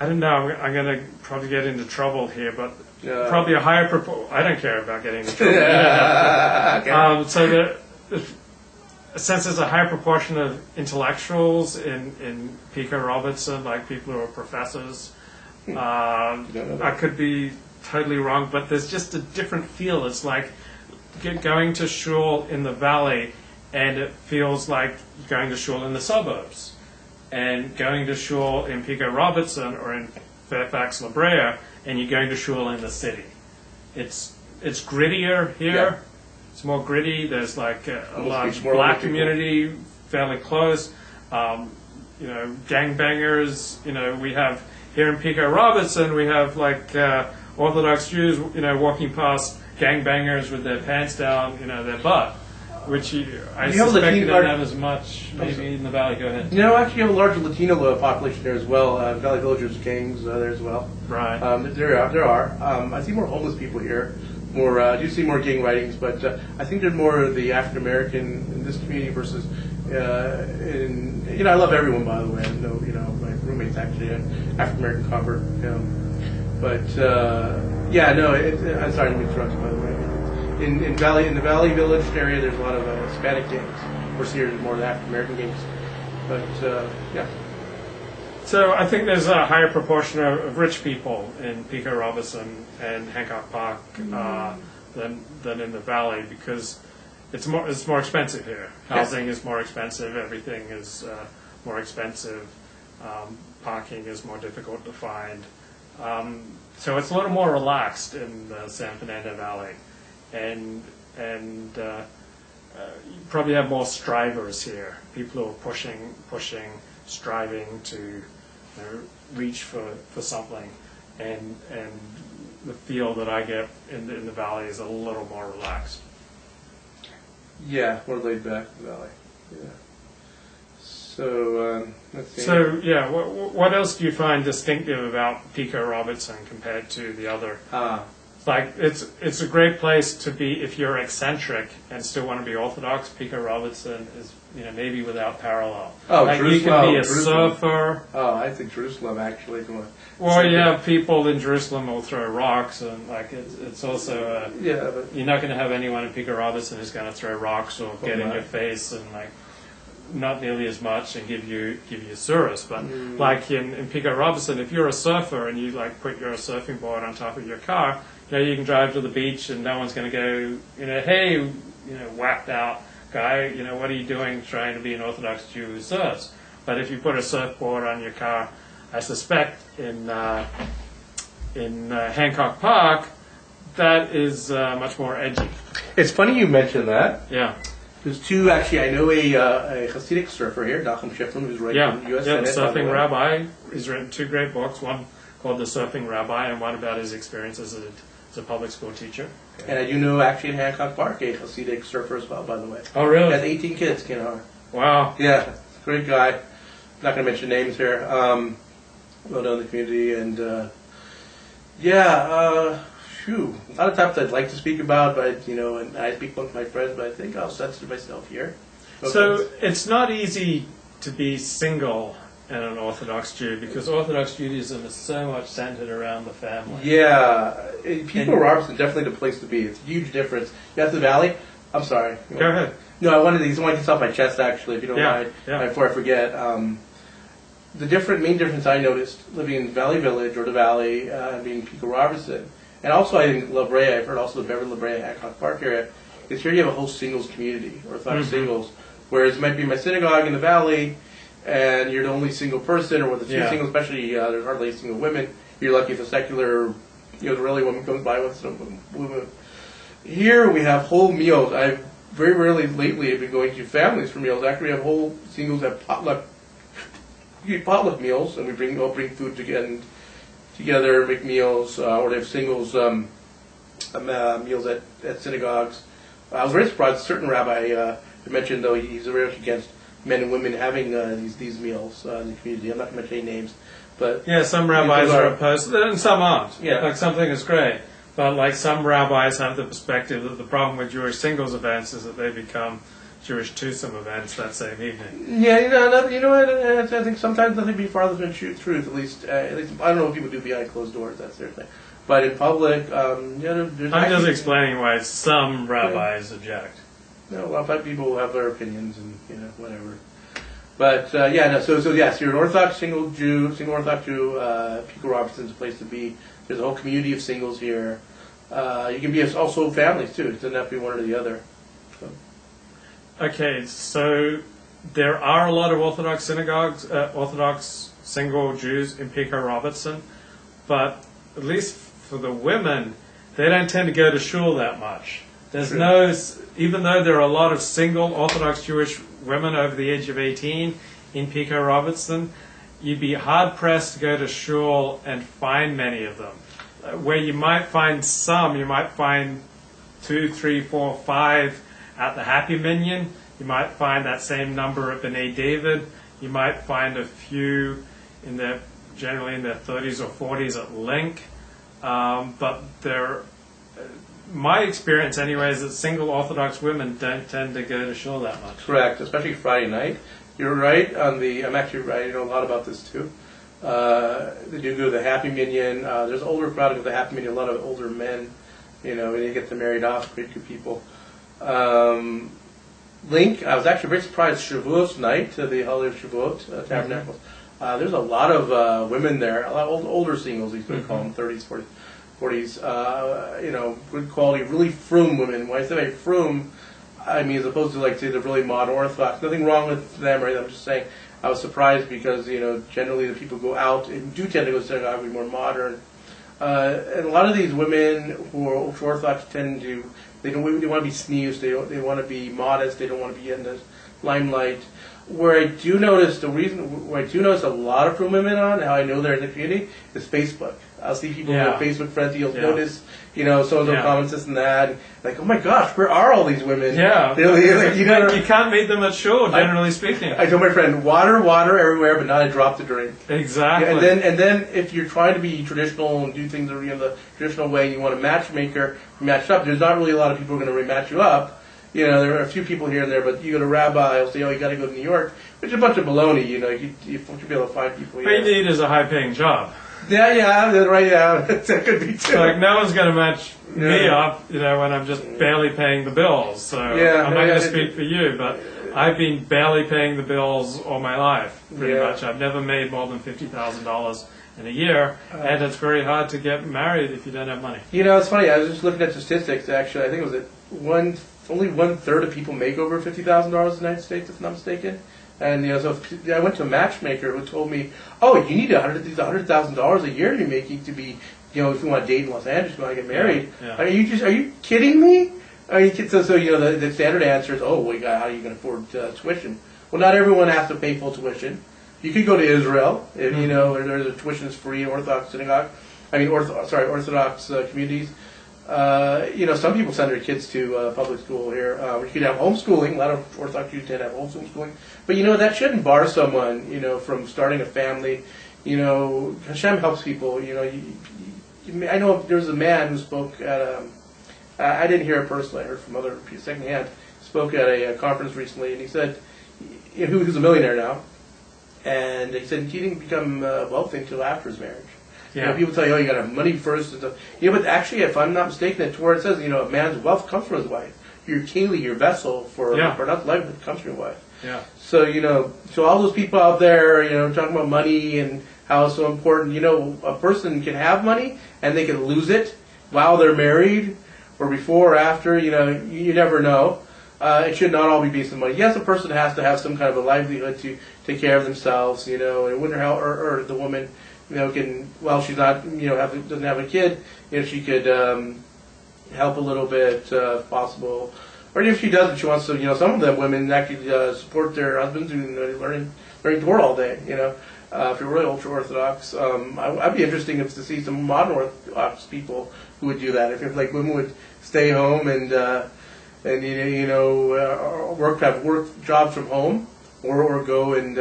S1: I don't know. I'm going to probably get into trouble here, but probably a higher proportion. I don't care about getting into trouble. So since there's a higher proportion of intellectuals in Pico-Robertson, like people who are professors, I could be totally wrong, but there's just a different feel. It's like going to shul in the valley, and it feels like going to shul in the suburbs. And going to shul in Pico-Robertson or in Fairfax, La Brea, and you're going to shul in the city. It's grittier here. Yeah. It's more gritty. There's like a large black community, fairly close. Gangbangers. We have here in Pico-Robertson, we have like Orthodox Jews, walking past gangbangers with their pants down, their butt. Which I suspect you don't have as much, maybe in the valley. Go ahead.
S2: Actually, you have a larger Latino population there as well. Valley Village, there's gangs there as well.
S1: Right.
S2: There are. I see more homeless people here. I do see more gang writings, but I think there's more of the African American in this community versus. I love everyone, by the way. I know, my roommate's actually an African American convert. I'm sorry to interrupt you, by the way. In the Valley Village area, there's a lot of Hispanic gangs. We're seeing more of the African American gangs, but
S1: So I think there's a higher proportion of rich people in Pico-Robertson and Hancock Park than in the valley because it's more expensive here. Housing is more expensive. Everything is more expensive. Parking is more difficult to find. So it's a little more relaxed in the San Fernando Valley. And you probably have more strivers here. People who are pushing, striving to reach for something, and the feel that I get in the valley is a little more relaxed.
S2: Yeah, more laid back in the valley. Yeah. So let's see.
S1: So yeah, what else do you find distinctive about Pico-Robertson compared to the other? Like it's a great place to be if you're eccentric and still want to be Orthodox. Pico-Robertson is maybe without parallel.
S2: Oh,
S1: like
S2: Jerusalem.
S1: You can be a surfer.
S2: Oh, I think Jerusalem actually.
S1: Well, you have people in Jerusalem who will throw rocks, and like it's also but you're not going to have anyone in Pico-Robertson who's going to throw rocks or get in your face and like. not nearly as much and give you surahs. But like in Pico-Robertson, if you're a surfer and you like put your surfing board on top of your car, you can drive to the beach and no one's going to go, hey, whacked out guy, what are you doing trying to be an Orthodox Jew who surfs? But if you put a surfboard on your car, I suspect in Hancock Park, that is much more edgy.
S2: It's funny you mentioned that.
S1: Yeah.
S2: There's two, actually, I know a Hasidic surfer here, Nachum Shifrin, who's right in the U.S.
S1: Yeah,
S2: Senate.
S1: the Surfing Rabbi. He's written two great books, one called The Surfing Rabbi and one about his experience as a public school teacher.
S2: And I do know, actually, in Hancock Park, a Hasidic surfer as well, by the way.
S1: Oh, really?
S2: He has 18 kids,
S1: Wow.
S2: Yeah, great guy. Not going to mention names here. Well known in the community, and a lot of topics I'd like to speak about, but and I speak with my friends, but I think I'll censor myself here.
S1: So it's not easy to be single and an Orthodox Jew because Orthodox Judaism is so much centered around the family.
S2: Yeah, Pico-Robertson is definitely the place to be. It's a huge difference. Death Valley. I'm sorry.
S1: Go ahead.
S2: No, I wanted to get this off my chest actually, if you don't mind, before I forget. The main difference I noticed living in Valley Village or the Valley, being Pico-Robertson, and also I think La Brea, I've heard also the Beverly La Brea, Hancock Park area, is here you have a whole singles community, Orthodox singles, whereas it might be my synagogue in the Valley, and you're the only single person, or with the two singles, especially there's hardly single women, you're lucky if a secular Israeli woman comes by with some women. Here we have whole meals. I've very rarely lately have been going to families for meals. Actually, we have whole singles at potluck meals, and we all bring food together, make meals, or they have singles meals at synagogues. I was very surprised. A certain rabbi mentioned, though, he's very much against men and women having these meals in the community. I'm not going to mention any names, but
S1: some rabbis are opposed, and some aren't.
S2: Yeah.
S1: Like something is great, but like some rabbis have the perspective that the problem with Jewish singles events is that they become Jewish twosome events that same evening.
S2: Yeah, you know what? I think sometimes nothing be farther than truth. At least I don't know what people do behind closed doors. That's their thing. But in public, there's
S1: I'm just explaining why some rabbis object.
S2: A lot of people have their opinions and whatever. But so yes, you're an Orthodox single Orthodox Jew. Pico-Robertson's a place to be. There's a whole community of singles here. You can be also families too. It doesn't have to be one or the other. So.
S1: Okay, so there are a lot of Orthodox synagogues, Orthodox single Jews in Pico-Robertson, but at least for the women, they don't tend to go to shul that much. There's even though there are a lot of single Orthodox Jewish women over the age of 18 in Pico-Robertson, you'd be hard-pressed to go to shul and find many of them. Where you might find some, you might find 2, 3, 4, 5 at the Happy Minyan. You might find that same number at B'nai David. You might find a few generally in their 30s or 40s at Link. But my experience anyway is that single Orthodox women don't tend to go to shul that much.
S2: Correct, especially Friday night. You're right I'm actually right. I know a lot about this too. They do go to the Happy Minyan. There's an older crowd of the Happy Minyan, a lot of older men, and they get them married off, great good people. Link, I was actually very surprised, Shavuos night, the holiday of Shavuot, Tabernacles. There's a lot of women there, a lot of older singles, you could call them, 30s, 40s, good quality, really frum women. When I say frum, I mean as opposed to say the really modern Orthodox. Nothing wrong with them, right? I'm just saying I was surprised because, generally the people go out and do tend to go to synagogue, be more modern. And a lot of these women who are Orthodox tend to, they want to be sneezed, they want to be modest, they don't want to be in the limelight. Where I do notice a lot of frum women on, how I know they're in the community, is Facebook. I'll see people who are Facebook friends, you'll notice, so-and-so comments this and that, like, oh my gosh, where are all these women?
S1: Yeah. You can't meet them at shul, generally speaking.
S2: I told my friend, water everywhere, but not a drop to drink.
S1: Exactly.
S2: Yeah, and then if you're trying to be traditional and do things the traditional way, you want a matchmaker, match up, there's not really a lot of people who are going to rematch you up. There are a few people here and there, but you go to rabbi, he'll say, you got to go to New York, which is a bunch of baloney, you should be able to find people here.
S1: What you need is a high-paying job.
S2: Yeah, right, yeah. That could be too.
S1: Like, no one's going to match me up, when I'm just barely paying the bills. So I'm not going to speak for you, but I've been barely paying the bills all my life, pretty much. I've never made more than $50,000 in a year, and it's very hard to get married if you don't have money.
S2: It's funny. I was just looking at statistics. Actually, I think it was only 1/3 of people make over $50,000 in the United States, if I'm not mistaken. And so I went to a matchmaker who told me, "Oh, you need $100,000 a year to be making to be, if you want to date in Los Angeles, you want to get married.
S1: Yeah.
S2: Are you kidding me? So the standard answer is, oh, well, how are you going to afford tuition? Well, not everyone has to pay full tuition. You could go to Israel, if, there's a tuition is free in Orthodox synagogue. Orthodox communities. Some people send their kids to public school here. You could have homeschooling. A lot of Orthodox Jews tend to have homeschooling. But that shouldn't bar someone, from starting a family. Hashem helps people. I know there's a man who spoke at I didn't hear it personally. I heard from other people secondhand. Spoke at a conference recently, and he said, who's a millionaire now, and he said he didn't become wealthy until after his marriage.
S1: Yeah.
S2: People tell you, you got to have money first and stuff. But actually, if I'm not mistaken, it's where it says, a man's wealth comes from his wife. Your keli, your vessel for not life, it comes from your wife.
S1: Yeah.
S2: So so all those people out there, talking about money and how it's so important. A person can have money and they can lose it while they're married or before or after. You never know. It should not all be based on money. Yes, a person has to have some kind of a livelihood to take care of themselves. And it wouldn't help, or the woman. Can, while she's not, doesn't have a kid, she could help a little bit, if possible. Or if she doesn't, she wants to, some of the women actually support their husbands in learning Torah all day, if you're really ultra-Orthodox. I'd be interested to see some modern Orthodox people who would do that. If women would stay home and have work jobs from home, or go and...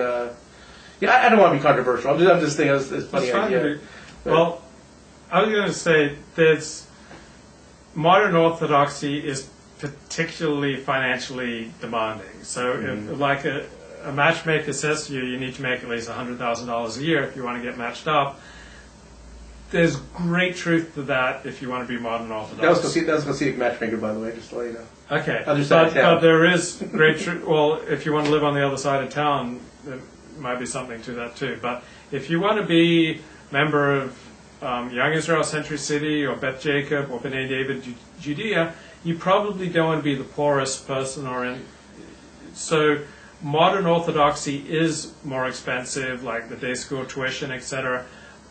S2: I don't want to be controversial. I'm just thinking it's a funny idea.
S1: Well, I was going to say that modern Orthodoxy is particularly financially demanding. So if a matchmaker says to you, you need to make at least $100,000 a year if you want to get matched up, there's great truth to that if you want to be modern Orthodox.
S2: That was going to see a matchmaker, by the way, just to let you know.
S1: Okay.
S2: But
S1: there is great truth. Well, if you want to live on the other side of town, might be something to that too. But if you want to be member of Young Israel Century City or Beth Jacob or B'nai David Judea, you probably don't want to be the poorest person so modern Orthodoxy is more expensive, like the day school tuition, etc.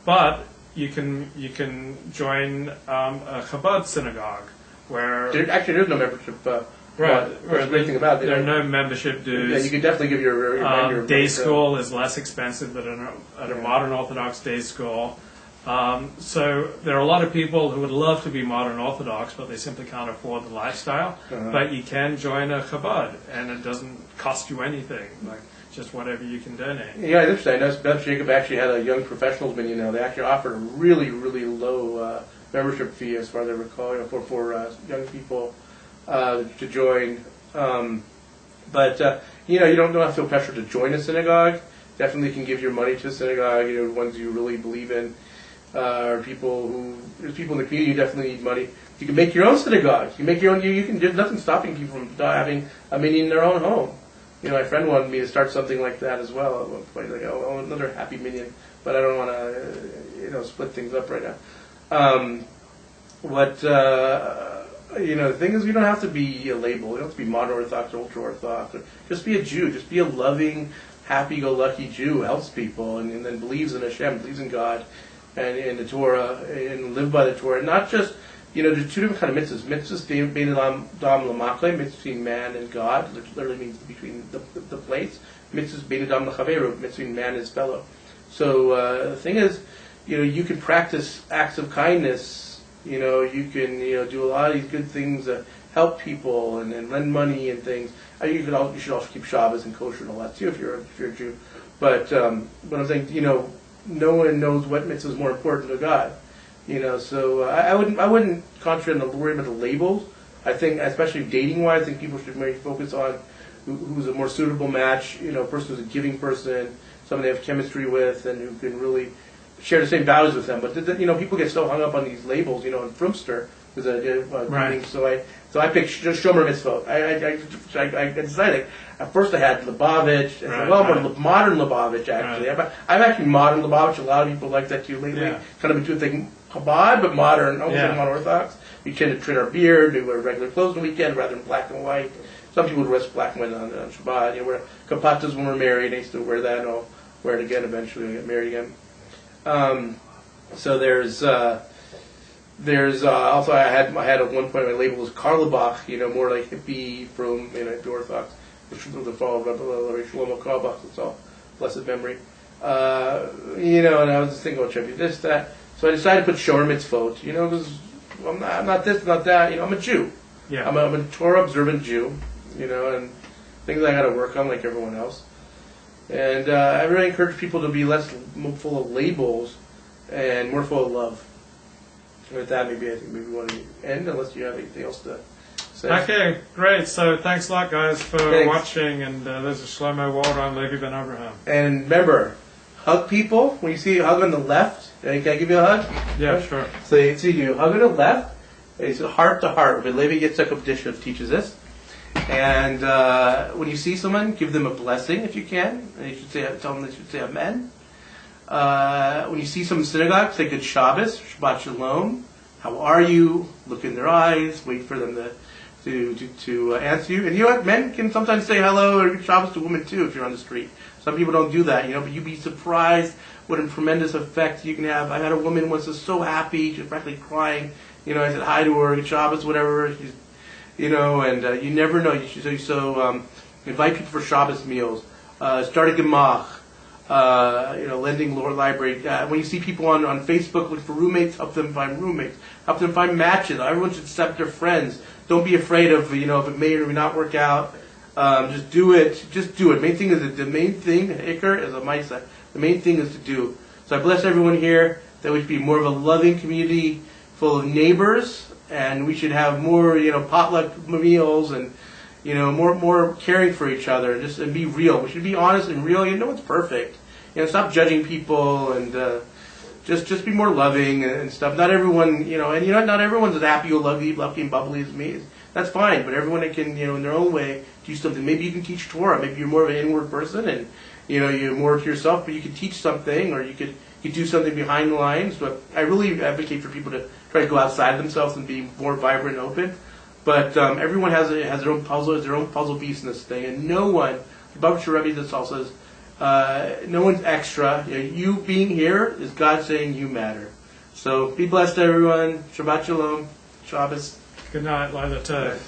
S1: But you can join a Chabad synagogue where
S2: there's no membership.
S1: Right.
S2: Whereas the great thing about it,
S1: there are no membership dues.
S2: Yeah, you can definitely give your
S1: day school is less expensive than at a modern Orthodox day school. So there are a lot of people who would love to be modern Orthodox, but they simply can't afford the lifestyle. But you can join a Chabad, and it doesn't cost you anything, like just whatever you can donate.
S2: Yeah, it's interesting. I know Beth Jacob actually had a young professionals menu. They actually offered a really, really low membership fee, as far as I recall, for young people. To join, but you don't have to feel pressure to join a synagogue. Definitely can give your money to a synagogue. Ones you really believe in, or there's people in the community who definitely need money. You can make your own synagogue. You make your own. There's nothing stopping people from having a minyan in their own home. My friend wanted me to start something like that as well at one point. Like, another happy minyan, but I don't want to, split things up right now. The thing is, we don't have to be a label. We don't have to be modern Orthodox or ultra-Orthodox. Just be a Jew. Just be a loving, happy-go-lucky Jew who helps people and then believes in Hashem, believes in God and in the Torah, and live by the Torah. Not just, there's two different kind of mitzvahs. Mitzvahs bein dam lamakle, mitzvah between man and God, which literally means between the plates. Mitzvahs bein dam lachaveru, mitzvah between man and his fellow. So the thing is, you can practice acts of kindness. You can do a lot of these good things to help people and lend money and things. You should also keep Shabbos and kosher and all that too if you're a Jew. But I'm saying no one knows what mitzvah is more important to God. So I wouldn't concentrate on worry about the labels. I think, especially dating wise, I think people should maybe focus on who's a more suitable match. A person who's a giving person, someone they have chemistry with, and who can really share the same values with them. But people get so hung up on these labels, in Frumster was a
S1: Right.
S2: meeting, so I picked just Shomer Mitzvot. I decided at first I had Lubavitch, and
S1: Right,
S2: more modern Lubavitch actually.
S1: Right.
S2: I'm actually modern Lubavitch. A lot of people like that too lately.
S1: Yeah.
S2: Kind of between thinking Chabad but modern, almost like modern Orthodox. We tend to trim our beard, do wear regular clothes on the weekend rather than black and white. Some people would wear black and white on Shabbat. Wear kapatas when we're married. I used to wear that, and I'll wear it again eventually when I get married again. So there's also I had at one point my label was Karlebach, more like hippie from Orthodox, which was the fall of Rabbi Shlomo Karlebach. It's all blessed memory. And I was just thinking, should I do this, that? So I decided to put Shomer Mitzvot, because I'm not this, not that. I'm a Jew.
S1: Yeah.
S2: I'm a Torah observant Jew, and things I got to work on like everyone else. And I really encourage people to be less full of labels and more full of love. And with that, maybe we want to end, unless you have anything else to say.
S1: Okay, great. So thanks a lot, guys, for
S2: Thanks.
S1: watching. And this is Shlomo Wald. I'm Levi Ben Abraham.
S2: And remember, hug people. When you see a hug on the left, can I give you a hug?
S1: Yeah, sure.
S2: So you hug on the left. It's heart to heart. But Levi Yitzchak of Dishev teaches this. And when you see someone, give them a blessing if you can. And you should tell them they should say Amen. When you see someone in synagogue, say Good Shabbos, Shabbat Shalom. How are you? Look in their eyes. Wait for them to answer you. And you know what? Men can sometimes say hello or Good Shabbos to women too if you're on the street. Some people don't do that, but you'd be surprised what a tremendous effect you can have. I had a woman once was so happy, she was practically crying. I said hi to her, Good Shabbos, whatever. She's, and you never know. So invite people for Shabbos meals. Start a gemach. Lending Lord Library. When you see people on Facebook look for roommates, help them find roommates. Help them find matches. Everyone should accept their friends. Don't be afraid of, if it may or may not work out. Just do it. Just do it. The main thing, Iker, is a mindset. The main thing is to do. So I bless everyone here that we should be more of a loving community full of neighbors, and we should have more, potluck meals and, more caring for each other and be real. We should be honest and real. No one's perfect. Stop judging people and just be more loving and stuff. Not everyone, not everyone's as happy-go-lucky and bubbly as me. That's fine, but everyone can, in their own way, do something. Maybe you can teach Torah. Maybe you're more of an inward person and, you're more to yourself, but you can teach something or you could do something behind the lines. But I really advocate for people to try to go outside themselves and be more vibrant and open. But everyone has their own puzzle piece in this thing, and no one. The Baba Rebbe this also says, no one's extra. You being here is God saying you matter. So be blessed, everyone. Shabbat Shalom. Shabbos.
S1: Good night, Lila Tov.